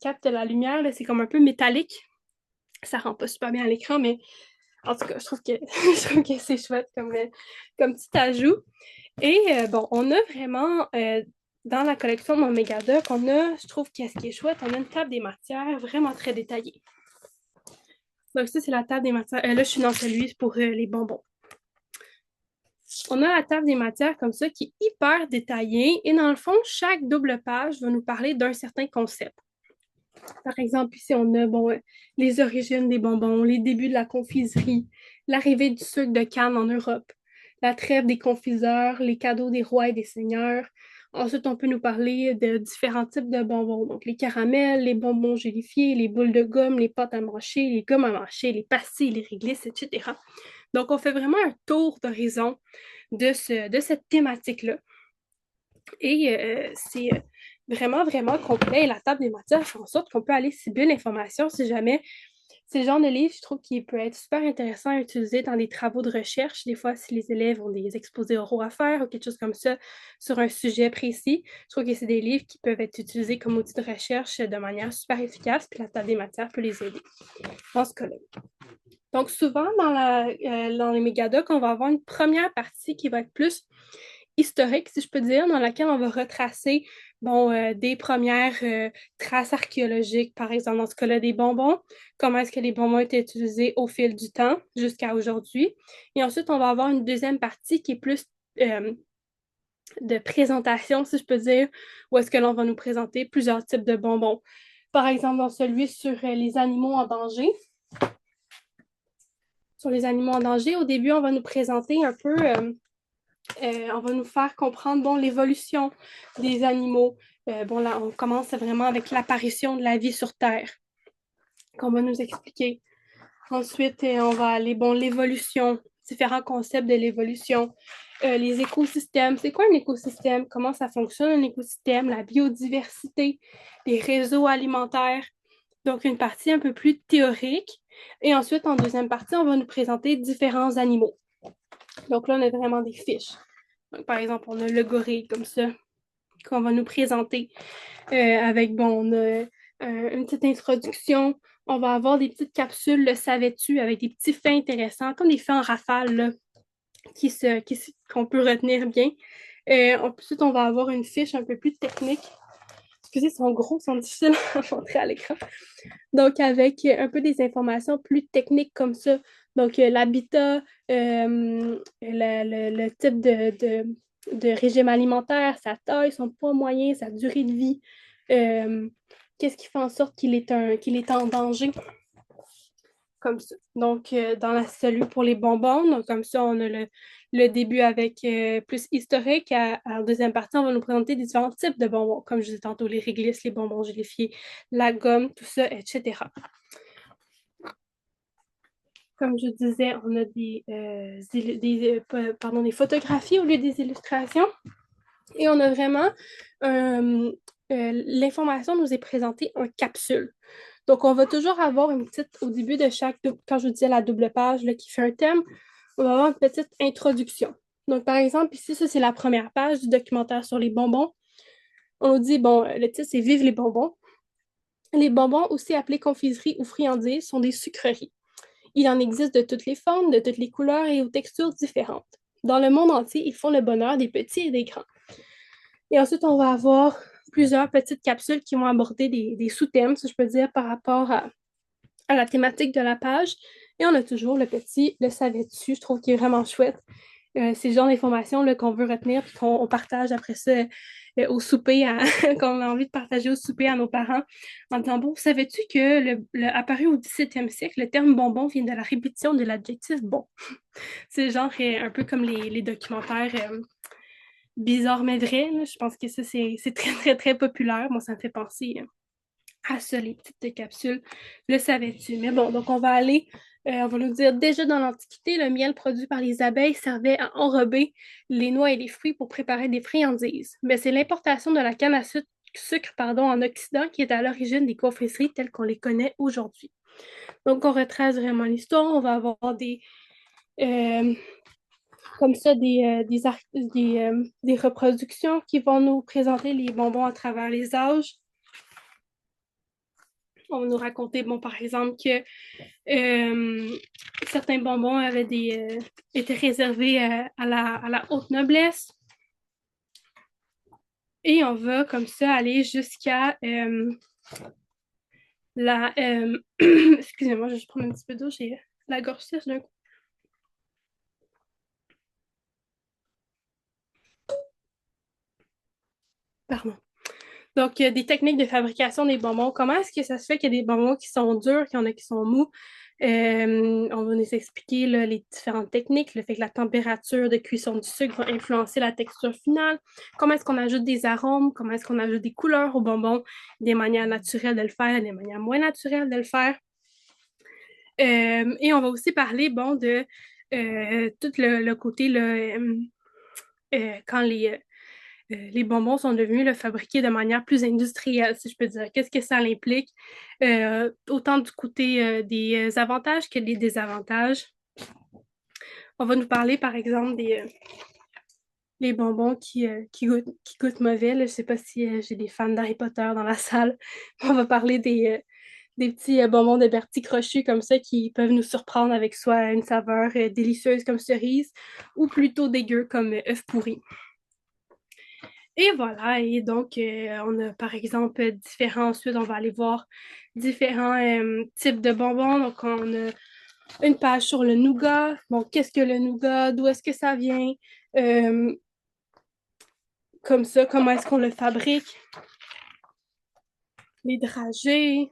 capte la lumière, là, c'est comme un peu métallique. Ça rend pas super bien à l'écran, mais en tout cas, je trouve que, je trouve que c'est chouette comme petit ajout. Et bon, on a vraiment, dans la collection de mon Mégadoc, je trouve que ce qui est chouette, on a une table des matières vraiment très détaillée. Donc ça, c'est la table des matières. Là, je suis dans celui pour les bonbons. On a la table des matières comme ça qui est hyper détaillée et dans le fond, chaque double page va nous parler d'un certain concept. Par exemple, ici, on a bon, les origines des bonbons, les débuts de la confiserie, l'arrivée du sucre de canne en Europe, la trêve des confiseurs, les cadeaux des rois et des seigneurs. Ensuite, on peut nous parler de différents types de bonbons. Donc, les caramels, les bonbons gélifiés, les boules de gomme, les pâtes à mâcher, les gommes à mâcher, les pastilles, les réglisses, etc. Donc, on fait vraiment un tour d'horizon de cette thématique-là. Et vraiment, vraiment complet. Et la table des matières fait en sorte qu'on peut aller cibler l'information si jamais c'est le genre de livre, je trouve, qui peut être super intéressant à utiliser dans des travaux de recherche. Des fois, si les élèves ont des exposés oraux à faire ou quelque chose comme ça sur un sujet précis, je trouve que c'est des livres qui peuvent être utilisés comme outil de recherche de manière super efficace, puis la table des matières peut les aider dans ce cas-là. Donc, souvent, dans les mégadocs, on va avoir une première partie qui va être plus historique, si je peux dire, dans laquelle on va retracer des premières traces archéologiques, par exemple, dans ce cas-là, des bonbons, comment est-ce que les bonbons ont été utilisés au fil du temps jusqu'à aujourd'hui. Et ensuite, on va avoir une deuxième partie qui est plus euh, de présentation, si je peux dire, où est-ce que l'on va nous présenter plusieurs types de bonbons. Par exemple, dans celui sur les animaux en danger. Sur les animaux en danger, au début, on va nous présenter un peu on va nous faire comprendre l'évolution des animaux. Là, on commence vraiment avec l'apparition de la vie sur Terre, qu'on va nous expliquer. Ensuite, on va aller, l'évolution, différents concepts de l'évolution. Les écosystèmes, c'est quoi un écosystème? Comment ça fonctionne un écosystème? La biodiversité, les réseaux alimentaires. Donc, une partie un peu plus théorique. Et ensuite, en deuxième partie, on va nous présenter différents animaux. Donc là, on a vraiment des fiches. Donc, par exemple, on a le gorille comme ça, qu'on va nous présenter avec, on a une petite introduction. On va avoir des petites capsules, le savais-tu, avec des petits faits intéressants, comme des faits en rafale, là, qu'on peut retenir bien. Ensuite, on va avoir une fiche un peu plus technique. Excusez, ils sont gros, ils sont difficiles à montrer à l'écran. Donc, avec un peu des informations plus techniques comme ça. Donc, l'habitat, le type de régime alimentaire, sa taille, son poids moyen, sa durée de vie. Qu'est-ce qui fait en sorte qu'il est en danger? Comme ça. Donc, celui pour les bonbons, donc comme ça, on a le début avec plus historique. En deuxième partie, on va nous présenter différents types de bonbons, comme je disais tantôt, les réglisses, les bonbons gélifiés, la gomme, tout ça, etc. Comme je disais, on a des photographies au lieu des illustrations. Et on a vraiment l'information nous est présentée en capsule. Donc, on va toujours avoir une petite, au début de quand je vous disais la double page là, qui fait un thème, on va avoir une petite introduction. Donc, par exemple, ici, ça, c'est la première page du documentaire sur les bonbons. On nous dit, le titre, c'est Vive les bonbons. Les bonbons, aussi appelés confiseries ou friandises, sont des sucreries. Il en existe de toutes les formes, de toutes les couleurs et aux textures différentes. Dans le monde entier, ils font le bonheur des petits et des grands. Et ensuite, on va avoir plusieurs petites capsules qui vont aborder des sous-thèmes, si je peux dire, par rapport à la thématique de la page. Et on a toujours le savais-tu, je trouve qu'il est vraiment chouette. C'est le genre d'information qu'on veut retenir et qu'on partage après ça au souper, qu'on a envie de partager au souper à nos parents en disant, bon, savais-tu que apparu au 17e siècle, le terme bonbon vient de la répétition de l'adjectif bon. C'est genre un peu comme les documentaires bizarres mais vrais. Là. Je pense que ça, c'est très, très, très populaire. Moi, ça me fait penser à ça, les petites capsules. Le savais-tu? Mais bon, donc on va nous dire, déjà dans l'Antiquité, le miel produit par les abeilles servait à enrober les noix et les fruits pour préparer des friandises. Mais c'est l'importation de la canne à sucre en Occident qui est à l'origine des confiseries telles qu'on les connaît aujourd'hui. Donc, on retrace vraiment l'histoire. On va avoir euh, comme ça des reproductions qui vont nous présenter les bonbons à travers les âges. On va nous raconter, par exemple, que certains bonbons étaient réservés à la haute noblesse. Et on va comme ça aller jusqu'à la... Excusez-moi, je vais juste prendre un petit peu d'eau, j'ai la gorge sèche d'un coup. Pardon. Donc, des techniques de fabrication des bonbons. Comment est-ce que ça se fait qu'il y a des bonbons qui sont durs, qu'il y en a qui sont mous? On va nous expliquer là, les différentes techniques, le fait que la température de cuisson du sucre va influencer la texture finale. Comment est-ce qu'on ajoute des arômes? Comment est-ce qu'on ajoute des couleurs aux bonbons? Des manières naturelles de le faire, des manières moins naturelles de le faire. Et on va aussi parler, de tout le côté, là, quand les bonbons sont devenus fabriqués de manière plus industrielle, si je peux dire. Qu'est-ce que ça implique? Autant du côté des avantages que des désavantages. On va nous parler, par exemple, des les bonbons qui goûtent mauvais. Là. Je ne sais pas si j'ai des fans d'Harry Potter dans la salle. On va parler des petits bonbons de Bertie Crochu comme ça qui peuvent nous surprendre avec soit une saveur délicieuse comme cerise ou plutôt dégueu comme œuf pourri. Et voilà, et donc on a par exemple différents, ensuite on va aller voir différents types de bonbons. Donc on a une page sur le nougat. Bon, qu'est-ce que le nougat? D'où est-ce que ça vient? Euh, Comme ça, comment est-ce qu'on le fabrique? Les dragées,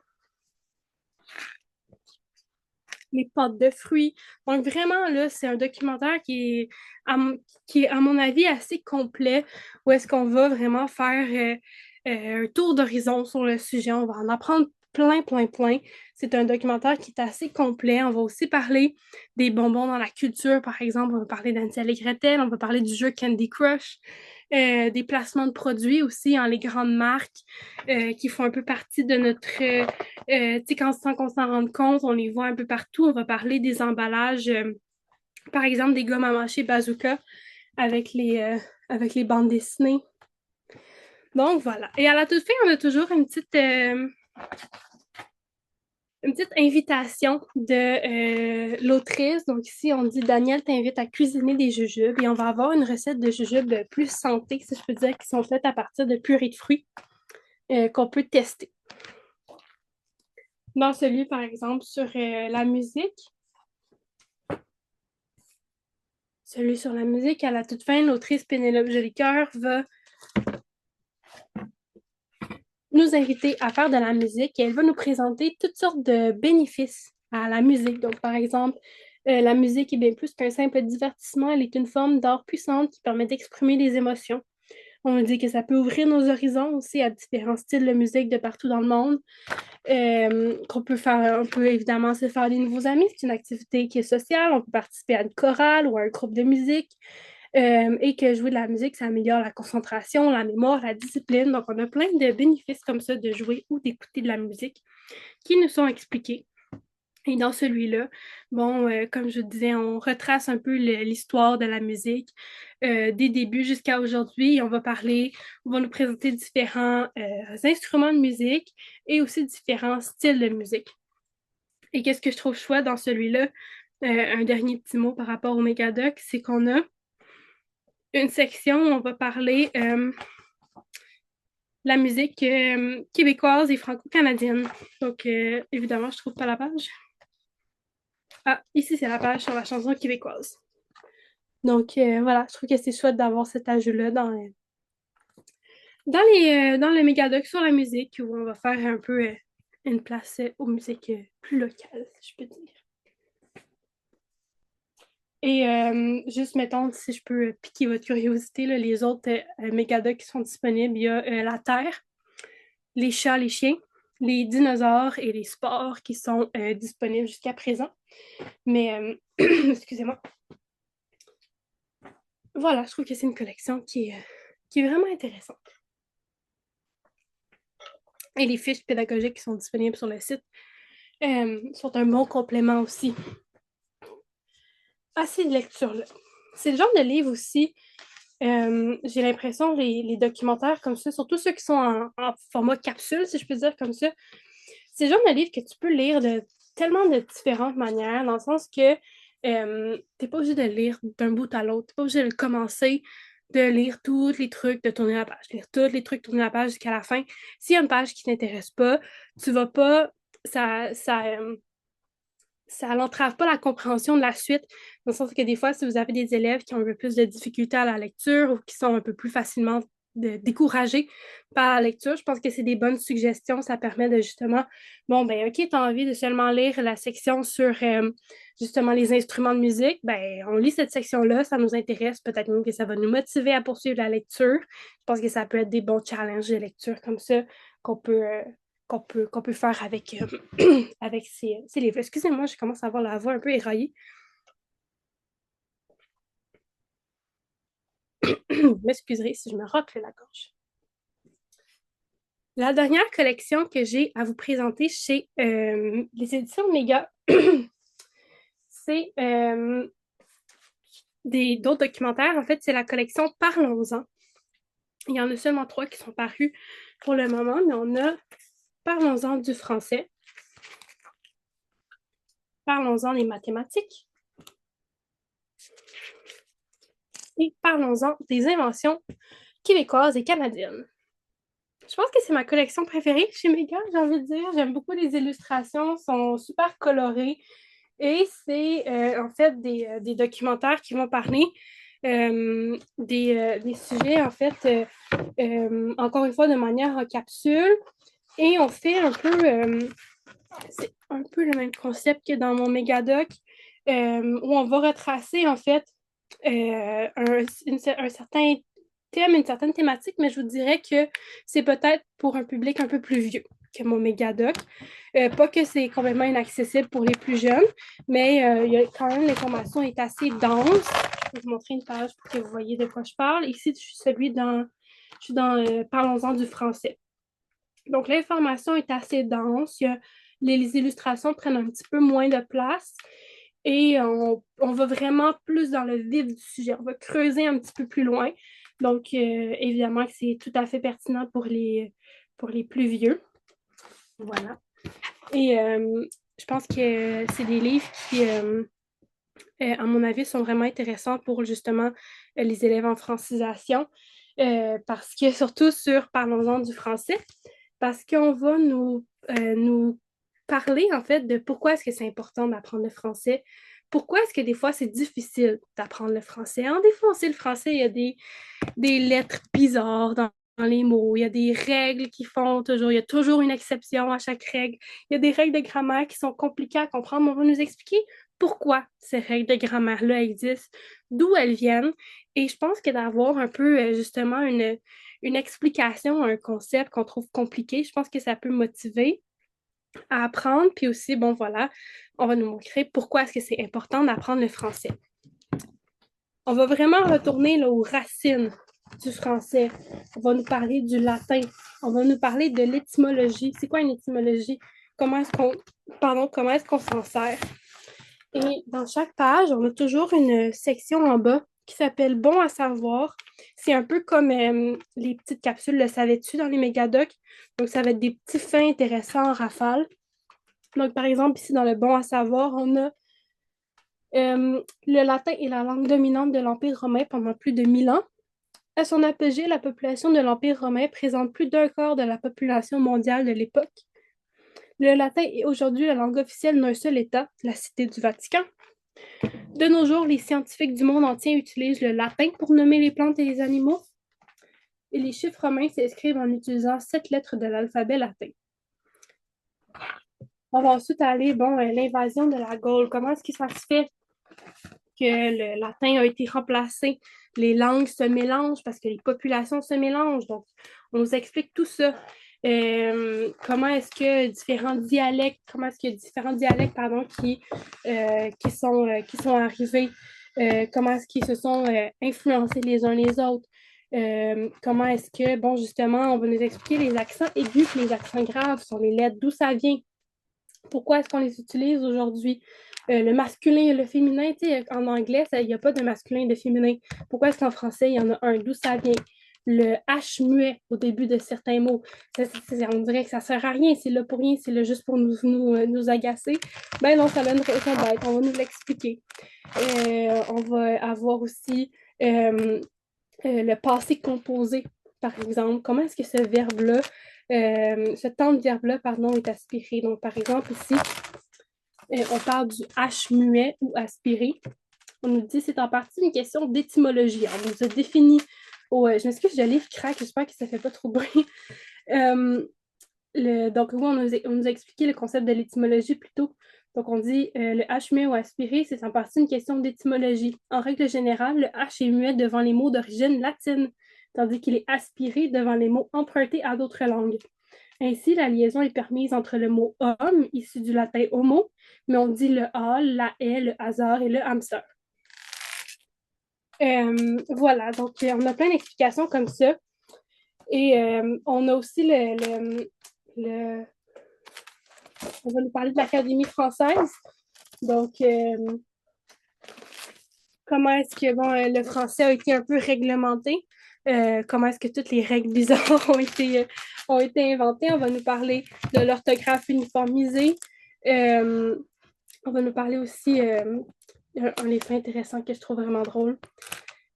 les pâtes de fruits. Donc vraiment, là, c'est un documentaire qui est, à mon avis, assez complet, où est-ce qu'on va vraiment faire un tour d'horizon sur le sujet. On va en apprendre plein, plein, plein. C'est un documentaire qui est assez complet. On va aussi parler des bonbons dans la culture, par exemple. On va parler d'Ansel et Gretel, on va parler du jeu Candy Crush. Des placements de produits aussi, les grandes marques qui font un peu partie de notre tu sais, sans qu'on s'en rende compte, on les voit un peu partout. On va parler des emballages, par exemple, des gommes à mâcher Bazooka avec les bandes dessinées. Donc, voilà. Et à la toute fin, on a toujours une petite invitation de l'autrice. Donc, ici, on dit Daniel t'invite à cuisiner des jujubes et on va avoir une recette de jujubes plus santé, si je peux dire, qui sont faites à partir de purée de fruits qu'on peut tester. Dans celui, par exemple, sur la musique, celui sur la musique, à la toute fin, l'autrice Pénélope Jolicoeur va nous inviter à faire de la musique et elle va nous présenter toutes sortes de bénéfices à la musique. Donc, par exemple, la musique est bien plus qu'un simple divertissement, elle est une forme d'art puissante qui permet d'exprimer des émotions. On nous dit que ça peut ouvrir nos horizons aussi à différents styles de musique de partout dans le monde. Qu'on peut faire, on peut évidemment se faire des nouveaux amis. C'est une activité qui est sociale. On peut participer à une chorale ou à un groupe de musique. Et que jouer de la musique, ça améliore la concentration, la mémoire, la discipline. Donc, on a plein de bénéfices comme ça de jouer ou d'écouter de la musique qui nous sont expliqués. Et dans celui-là, bon, comme je disais, on retrace un peu l'histoire de la musique des débuts jusqu'à aujourd'hui. On va nous présenter différents instruments de musique et aussi différents styles de musique. Et qu'est-ce que je trouve chouette dans celui-là? Un dernier petit mot par rapport au Megadoc, c'est qu'on a une section où on va parler la musique québécoise et franco-canadienne. Donc, évidemment, je trouve pas la page. Ah, ici, c'est la page sur la chanson québécoise. Donc, voilà, je trouve que c'est chouette d'avoir cet ajout-là dans le mégadoc sur la musique où on va faire un peu une place aux musiques plus locales, si je peux dire. Et juste, mettons, si je peux piquer votre curiosité, là, les autres mégadocs qui sont disponibles, il y a la Terre, les chats, les chiens, les dinosaures et les sports qui sont disponibles jusqu'à présent. Mais, excusez-moi. Voilà, je trouve que c'est une collection qui est vraiment intéressante. Et les fiches pédagogiques qui sont disponibles sur le site sont un bon complément aussi à ces lectures-là. C'est le genre de livre aussi, j'ai l'impression, les documentaires comme ça, surtout ceux qui sont en format capsule, si je peux dire comme ça, c'est le genre de livre que tu peux lire de tellement de différentes manières, dans le sens que t'es pas obligé de le lire d'un bout à l'autre, t'es pas obligé de le commencer, de lire tous les trucs, de tourner la page, lire tous les trucs, tourner la page jusqu'à la fin. S'il y a une page qui t'intéresse pas, tu vas pas, ça n'entrave pas la compréhension de la suite, dans le sens que des fois, si vous avez des élèves qui ont un peu plus de difficultés à la lecture ou qui sont un peu plus facilement découragés par la lecture, je pense que c'est des bonnes suggestions. Ça permet de justement, bon, ben, OK, tu as envie de seulement lire la section sur justement les instruments de musique, ben, on lit cette section-là, ça nous intéresse, peut-être même que ça va nous motiver à poursuivre la lecture. Je pense que ça peut être des bons challenges de lecture comme ça qu'on peut, qu'on peut faire avec ces livres. Excusez-moi, je commence à avoir la voix un peu éraillée. m'excuserez si je me racle la gorge. La dernière collection que j'ai à vous présenter chez les éditions Méga, c'est d'autres documentaires. En fait, c'est la collection Parlons-en. Il y en a seulement 3 qui sont parus pour le moment, mais on a Parlons-en du français, Parlons-en des mathématiques et Parlons-en des inventions québécoises et canadiennes. Je pense que c'est ma collection préférée chez Méga, j'ai envie de dire. J'aime beaucoup les illustrations, sont super colorées. Et c'est en fait des documentaires qui vont parler des sujets, en fait, encore une fois, de manière en capsule. Et on fait un peu, c'est un peu le même concept que dans mon Mégadoc, où on va retracer, en fait, un certain thème, une certaine thématique, mais je vous dirais que c'est peut-être pour un public un peu plus vieux que mon Mégadoc. Pas que c'est complètement inaccessible pour les plus jeunes, mais quand même, l'information est assez dense. Je peux vous montrer une page pour que vous voyez de quoi je parle. Ici, je suis dans Parlons-en du français. Donc, l'information est assez dense. Les illustrations prennent un petit peu moins de place et on va vraiment plus dans le vif du sujet. On va creuser un petit peu plus loin. Donc, évidemment que c'est tout à fait pertinent pour les plus vieux. Voilà. Et je pense que c'est des livres qui, à mon avis, sont vraiment intéressants pour justement les élèves en francisation. Parce que surtout sur Parlons-en du français, parce qu'on va nous parler en fait de pourquoi est-ce que c'est important d'apprendre le français, pourquoi est-ce que des fois c'est difficile d'apprendre le français. En des fois, on sait le français, il y a des lettres bizarres dans les mots, il y a des règles qui font toujours, il y a toujours une exception à chaque règle, il y a des règles de grammaire qui sont compliquées à comprendre. On va nous expliquer pourquoi ces règles de grammaire-là existent, d'où elles viennent. Et je pense que d'avoir un peu justement une explication à un concept qu'on trouve compliqué, je pense que ça peut motiver à apprendre. Puis aussi, bon voilà, on va nous montrer pourquoi est-ce que c'est important d'apprendre le français. On va vraiment retourner là, aux racines du français. On va nous parler du latin. On va nous parler de l'étymologie. C'est quoi une étymologie? Comment est-ce qu'on s'en sert? Et dans chaque page, on a toujours une section en bas qui s'appelle Bon à savoir. C'est un peu comme les petites capsules, le savais-tu dans les mégadocs. Donc, ça va être des petits faits intéressants en rafale. Donc, par exemple, ici, dans le Bon à savoir, on a le latin est la langue dominante de l'Empire romain pendant plus de 1000 ans. À son apogée, la population de l'Empire romain présente plus d'un quart de la population mondiale de l'époque. Le latin est aujourd'hui la langue officielle d'un seul État, la Cité du Vatican. De nos jours, les scientifiques du monde entier utilisent le latin pour nommer les plantes et les animaux. Et les chiffres romains s'inscrivent en utilisant 7 lettres de l'alphabet latin. On va ensuite aller, l'invasion de la Gaule. Comment est-ce que ça se fait que le latin a été remplacé? Les langues se mélangent parce que les populations se mélangent. Donc, on nous explique tout ça. Comment est-ce que différents dialectes, qui sont arrivés, comment est-ce qu'ils se sont influencés les uns les autres. Comment est-ce que, bon, justement, on va nous expliquer les accents aigus et les accents graves sur les lettres, d'où ça vient, pourquoi est-ce qu'on les utilise aujourd'hui? Le masculin et le féminin, tu sais, en anglais, il n'y a pas de masculin et de féminin. Pourquoi est-ce qu'en français, il y en a un? D'où ça vient? Le H muet au début de certains mots. On dirait que ça ne sert à rien, c'est là pour rien, c'est là juste pour nous agacer. Ben non, ça a une raison d'être, on va nous l'expliquer. On va avoir aussi le passé composé, par exemple. Comment est-ce que ce temps de verbe-là, pardon, est aspiré? Donc, par exemple, ici, on parle du H muet ou aspiré. On nous dit que c'est en partie une question d'étymologie. On nous a défini. Je m'excuse, le livre craque, j'espère que ça ne fait pas trop de bruit. Donc, oui, on nous a expliqué le concept de l'étymologie plus tôt. Donc, on dit le H muet ou aspiré, c'est en partie une question d'étymologie. En règle générale, le H est muet devant les mots d'origine latine, tandis qu'il est aspiré devant les mots empruntés à d'autres langues. Ainsi, la liaison est permise entre le mot homme, issu du latin homo, mais on dit le A, la haie, le hasard et le hamster. Voilà, donc on a plein d'explications comme ça. Et on a aussi le- on va nous parler de l'Académie française. Donc, comment est-ce que bon, le français a été un peu réglementé? Comment est-ce que toutes les règles bizarres ont été inventées? On va nous parler de l'orthographe uniformisée. Euh, on va nous parler aussi un des faits intéressants que je trouve vraiment drôle.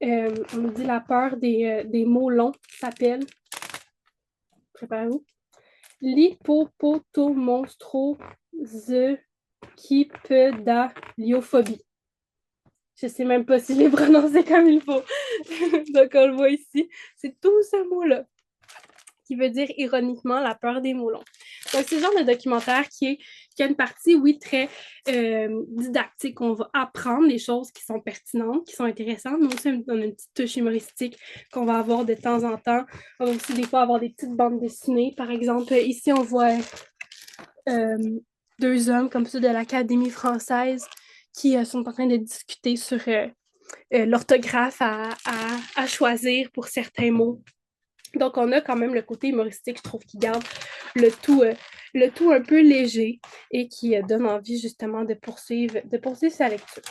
On nous dit la peur des mots longs s'appelle, préparez-vous, l'hypopotomonstrosquipedaliophobie. Je sais même pas si je l'ai prononcé comme il faut. Donc, on le voit ici. C'est tout ce mot-là qui veut dire ironiquement la peur des mots longs. Donc, c'est le genre de documentaire qui a une partie, oui, très didactique. On va apprendre des choses qui sont pertinentes, qui sont intéressantes, mais aussi on a une petite touche humoristique qu'on va avoir de temps en temps. On va aussi des fois avoir des petites bandes dessinées. Par exemple, ici, on voit euh, deux hommes comme ça de l'Académie française qui sont en train de discuter sur l'orthographe à choisir pour certains mots. Donc, on a quand même le côté humoristique, je trouve, qui garde le tout un peu léger et qui donne envie justement de poursuivre sa lecture.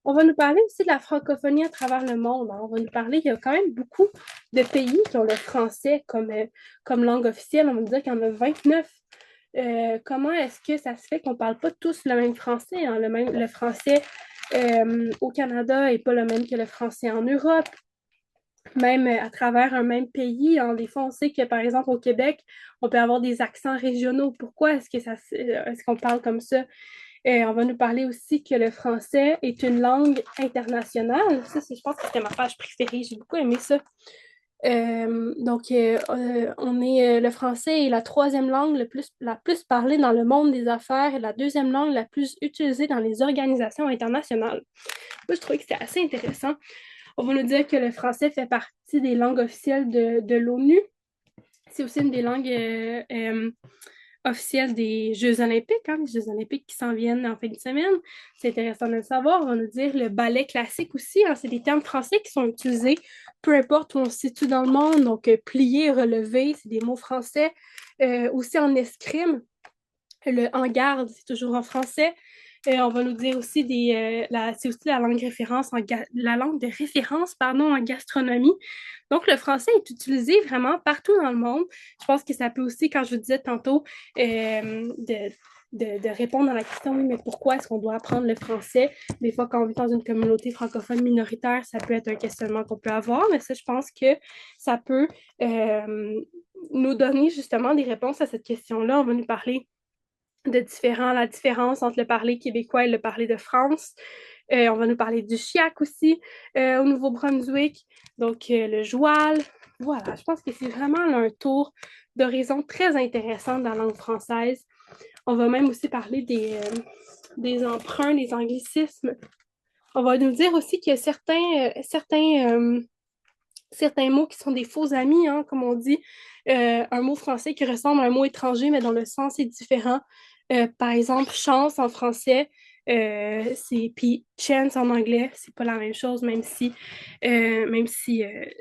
On va nous parler aussi de la francophonie à travers le monde. On va nous parler qu'il y a quand même beaucoup de pays qui ont le français comme langue officielle. On va nous dire qu'il y en a 29. Comment est-ce que ça se fait qu'on ne parle pas tous le même français? Hein? Le français au Canada n'est pas le même que le français en Europe, même à travers un même pays. Hein, des fois, on sait que, par exemple, au Québec, on peut avoir des accents régionaux. Pourquoi est-ce qu'on parle comme ça? On va nous parler aussi que le français est une langue internationale. Ça, je pense que c'était ma page préférée. J'ai beaucoup aimé ça. Le français est la troisième langue la plus parlée dans le monde des affaires et la deuxième langue la plus utilisée dans les organisations internationales. Moi, je trouvais que c'était assez intéressant. On va nous dire que le français fait partie des langues officielles de l'ONU. C'est aussi une des langues officielles des Jeux olympiques, hein, les Jeux olympiques qui s'en viennent en fin de semaine. C'est intéressant de le savoir. On va nous dire le ballet classique aussi. Hein, c'est des termes français qui sont utilisés peu importe où on se situe dans le monde. Donc, plier, relever, c'est des mots français. Aussi en escrime, le en garde, c'est toujours en français. On va nous dire aussi c'est aussi la langue la langue de référence en gastronomie. Donc, le français est utilisé vraiment partout dans le monde. Je pense que ça peut aussi, quand je vous disais tantôt, de répondre à la question, oui, mais pourquoi est-ce qu'on doit apprendre le français? Des fois, quand on vit dans une communauté francophone minoritaire, ça peut être un questionnement qu'on peut avoir, mais ça, je pense que ça peut nous donner justement des réponses à cette question-là. On va nous parler la différence entre le parler québécois et le parler de France. On va nous parler du chiac aussi au Nouveau-Brunswick, donc le joual. Voilà, je pense que c'est vraiment un tour d'horizon très intéressant dans la langue française. On va même aussi parler des emprunts, des anglicismes. On va nous dire aussi qu'il y a certains mots qui sont des faux amis, hein, comme on dit. Un mot français qui ressemble à un mot étranger, mais dont le sens est différent. Par exemple, chance en français, puis chance en anglais, c'est pas la même chose, même si il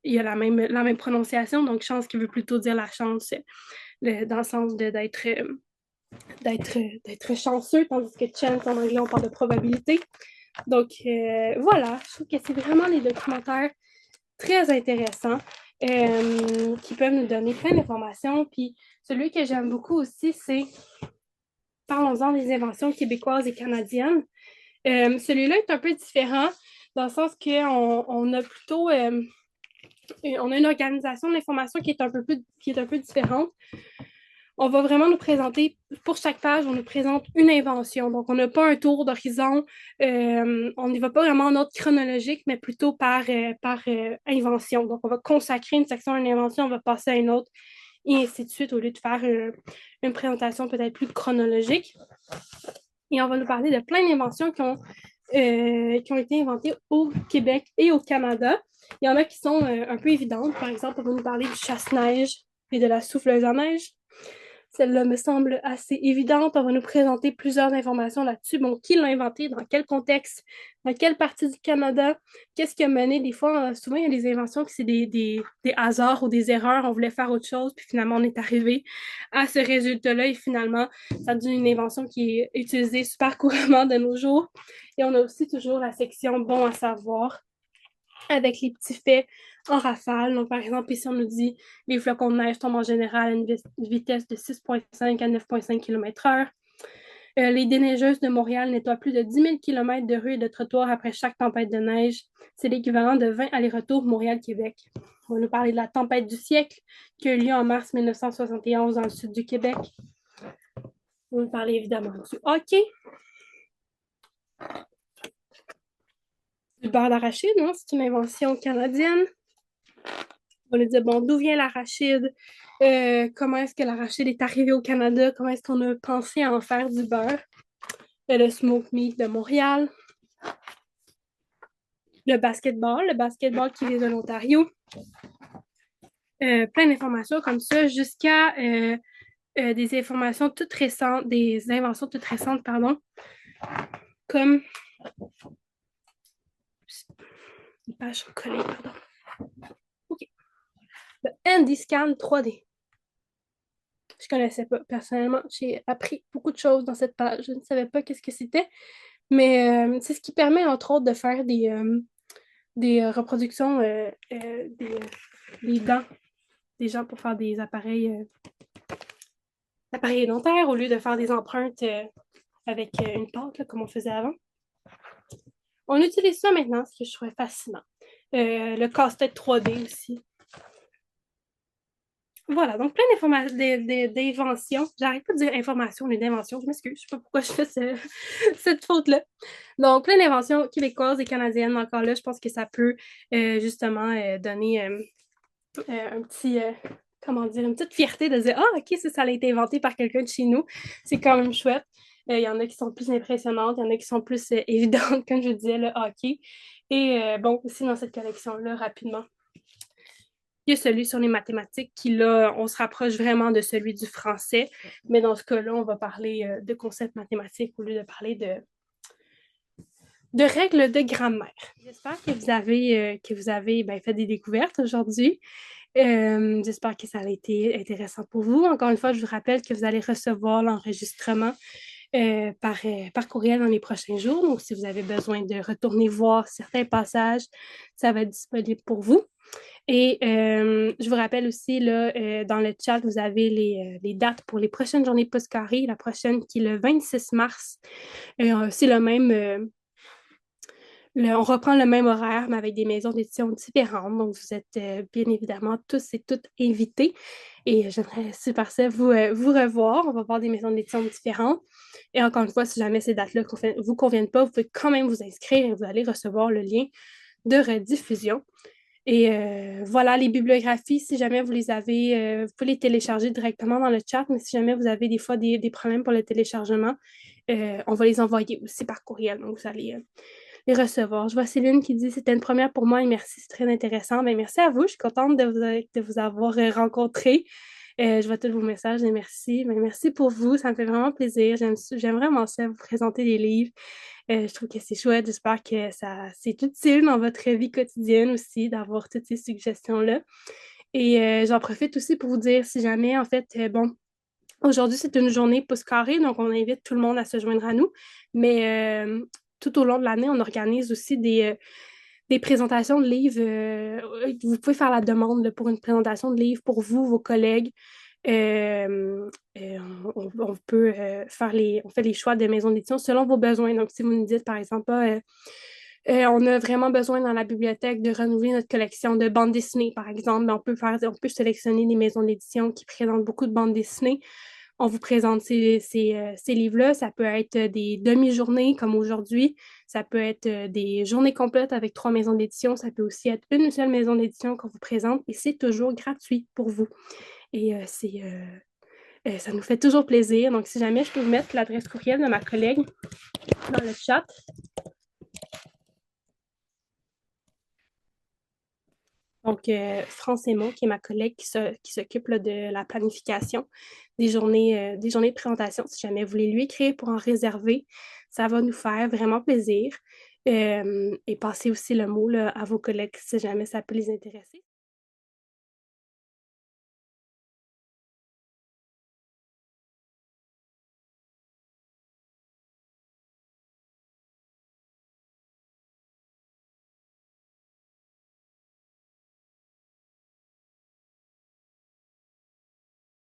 y a la même prononciation. Donc, chance qui veut plutôt dire la chance dans le sens d'être chanceux, tandis que chance en anglais, on parle de probabilité. Donc, voilà, je trouve que c'est vraiment les documentaires très intéressants qui peuvent nous donner plein d'informations. Puis celui que j'aime beaucoup aussi, c'est parlons-en des inventions québécoises et canadiennes. Celui-là est un peu différent dans le sens qu'on a plutôt on a une organisation de l'information qui est un peu différente. On va vraiment nous présenter, pour chaque page, on nous présente une invention. Donc, on n'a pas un tour d'horizon, on n'y va pas vraiment en ordre chronologique, mais plutôt par invention. Donc, on va consacrer une section à une invention, on va passer à une autre, et ainsi de suite, au lieu de faire une présentation peut-être plus chronologique. Et on va nous parler de plein d'inventions qui ont été inventées au Québec et au Canada. Il y en a qui sont un peu évidentes. Par exemple, on va nous parler du chasse-neige et de la souffleuse à neige. Celle-là me semble assez évidente. On va nous présenter plusieurs informations là-dessus. Bon, qui l'a inventé, dans quel contexte, dans quelle partie du Canada, qu'est-ce qui a mené. Des fois, souvent, il y a des inventions qui c'est des hasards ou des erreurs. On voulait faire autre chose, puis finalement, on est arrivé à ce résultat-là. Et finalement, ça devient une invention qui est utilisée super couramment de nos jours. Et on a aussi toujours la section bon à savoir avec les petits faits en rafale. Donc, par exemple, ici, on nous dit les flocons de neige tombent en général à une vitesse de 6,5 à 9,5 km/h. Les déneigeuses de Montréal nettoient plus de 10 000 km de rues et de trottoirs après chaque tempête de neige. C'est l'équivalent de 20 allers-retours Montréal-Québec. On va nous parler de la tempête du siècle qui a eu lieu en mars 1971 dans le sud du Québec. On va nous parler évidemment du hockey, du beurre d'arachide, hein, c'est une invention canadienne. On lui dit, bon, d'où vient l'arachide? Comment est-ce que l'arachide est arrivé au Canada? Comment est-ce qu'on a pensé à en faire du beurre? Le smoke meat de Montréal. Le basketball qui vient de l'Ontario. Plein d'informations comme ça, jusqu'à des informations toutes récentes, des inventions toutes récentes, pardon, comme les pages sont collées, pardon. OK. Le Handyscan 3D. Je ne connaissais pas. Personnellement, j'ai appris beaucoup de choses dans cette page. Je ne savais pas qu'est-ce que c'était, mais c'est ce qui permet, entre autres, de faire des reproductions des dents des gens pour faire des appareils dentaires au lieu de faire des empreintes avec une pâte, là, comme on faisait avant. On utilise ça maintenant, ce que je trouvais fascinant. Le casse-tête 3D aussi. Voilà, donc plein d'inventions. J'arrête pas de dire information, mais d'inventions. Je m'excuse, je sais pas pourquoi je fais cette faute-là. Donc, plein d'inventions québécoises et canadiennes. Encore là, je pense que ça peut justement donner un petit, comment dire, une petite fierté de dire, ah, OK, ça a été inventé par quelqu'un de chez nous. C'est quand même chouette. Il y en a qui sont plus impressionnantes, il y en a qui sont plus évidentes, comme je disais, le hockey. Et bon, aussi dans cette collection-là, rapidement, il y a celui sur les mathématiques qui, là, on se rapproche vraiment de celui du français. Mais dans ce cas-là, on va parler de concepts mathématiques au lieu de parler de règles de grammaire. J'espère que vous avez fait des découvertes aujourd'hui. J'espère que ça a été intéressant pour vous. Encore une fois, je vous rappelle que vous allez recevoir l'enregistrement par courriel dans les prochains jours. Donc, si vous avez besoin de retourner voir certains passages, ça va être disponible pour vous. Et je vous rappelle aussi, là, dans le chat, vous avez les dates pour les prochaines journées post-carré. La prochaine qui est le 26 mars. C'est le même... on reprend le même horaire, mais avec des maisons d'édition différentes. Donc, vous êtes bien évidemment tous et toutes invités. Et j'aimerais super ça vous revoir. On va voir des maisons d'édition différentes. Et encore une fois, si jamais ces dates-là ne vous conviennent pas, vous pouvez quand même vous inscrire et vous allez recevoir le lien de rediffusion. Et voilà, les bibliographies, si jamais vous les avez, vous pouvez les télécharger directement dans le chat, mais si jamais vous avez des fois des problèmes pour le téléchargement, on va les envoyer aussi par courriel. Donc, vous allez les recevoir. Je vois Céline qui dit c'était une première pour moi et merci, c'est très intéressant. Ben, merci à vous, je suis contente de vous avoir rencontré. Je vois tous vos messages et merci. Ben, merci pour vous, ça me fait vraiment plaisir. J'aime vraiment ça, vous présenter des livres. Je trouve que c'est chouette. J'espère que c'est utile dans votre vie quotidienne aussi d'avoir toutes ces suggestions-là. Et j'en profite aussi pour vous dire si jamais, en fait, bon, aujourd'hui, c'est une journée pouce carré, donc on invite tout le monde à se joindre à nous. Mais tout au long de l'année, on organise aussi des présentations de livres. Vous pouvez faire la demande là, pour une présentation de livres pour vous, vos collègues. On peut on fait les choix de maisons d'édition selon vos besoins. Donc, si vous nous dites, par exemple, on a vraiment besoin dans la bibliothèque de renouveler notre collection de bandes dessinées, par exemple, on peut sélectionner des maisons d'édition qui présentent beaucoup de bandes dessinées. On vous présente ces livres-là. Ça peut être des demi-journées comme aujourd'hui. Ça peut être des journées complètes avec 3 maisons d'édition. Ça peut aussi être une seule maison d'édition qu'on vous présente et c'est toujours gratuit pour vous. Et ça nous fait toujours plaisir. Donc, si jamais je peux vous mettre l'adresse courriel de ma collègue dans le chat. Donc, France Aymon, qui est ma collègue qui s'occupe là, de la planification des journées de présentation. Si jamais vous voulez lui écrire pour en réserver, ça va nous faire vraiment plaisir. Et passez aussi le mot là, à vos collègues si jamais ça peut les intéresser.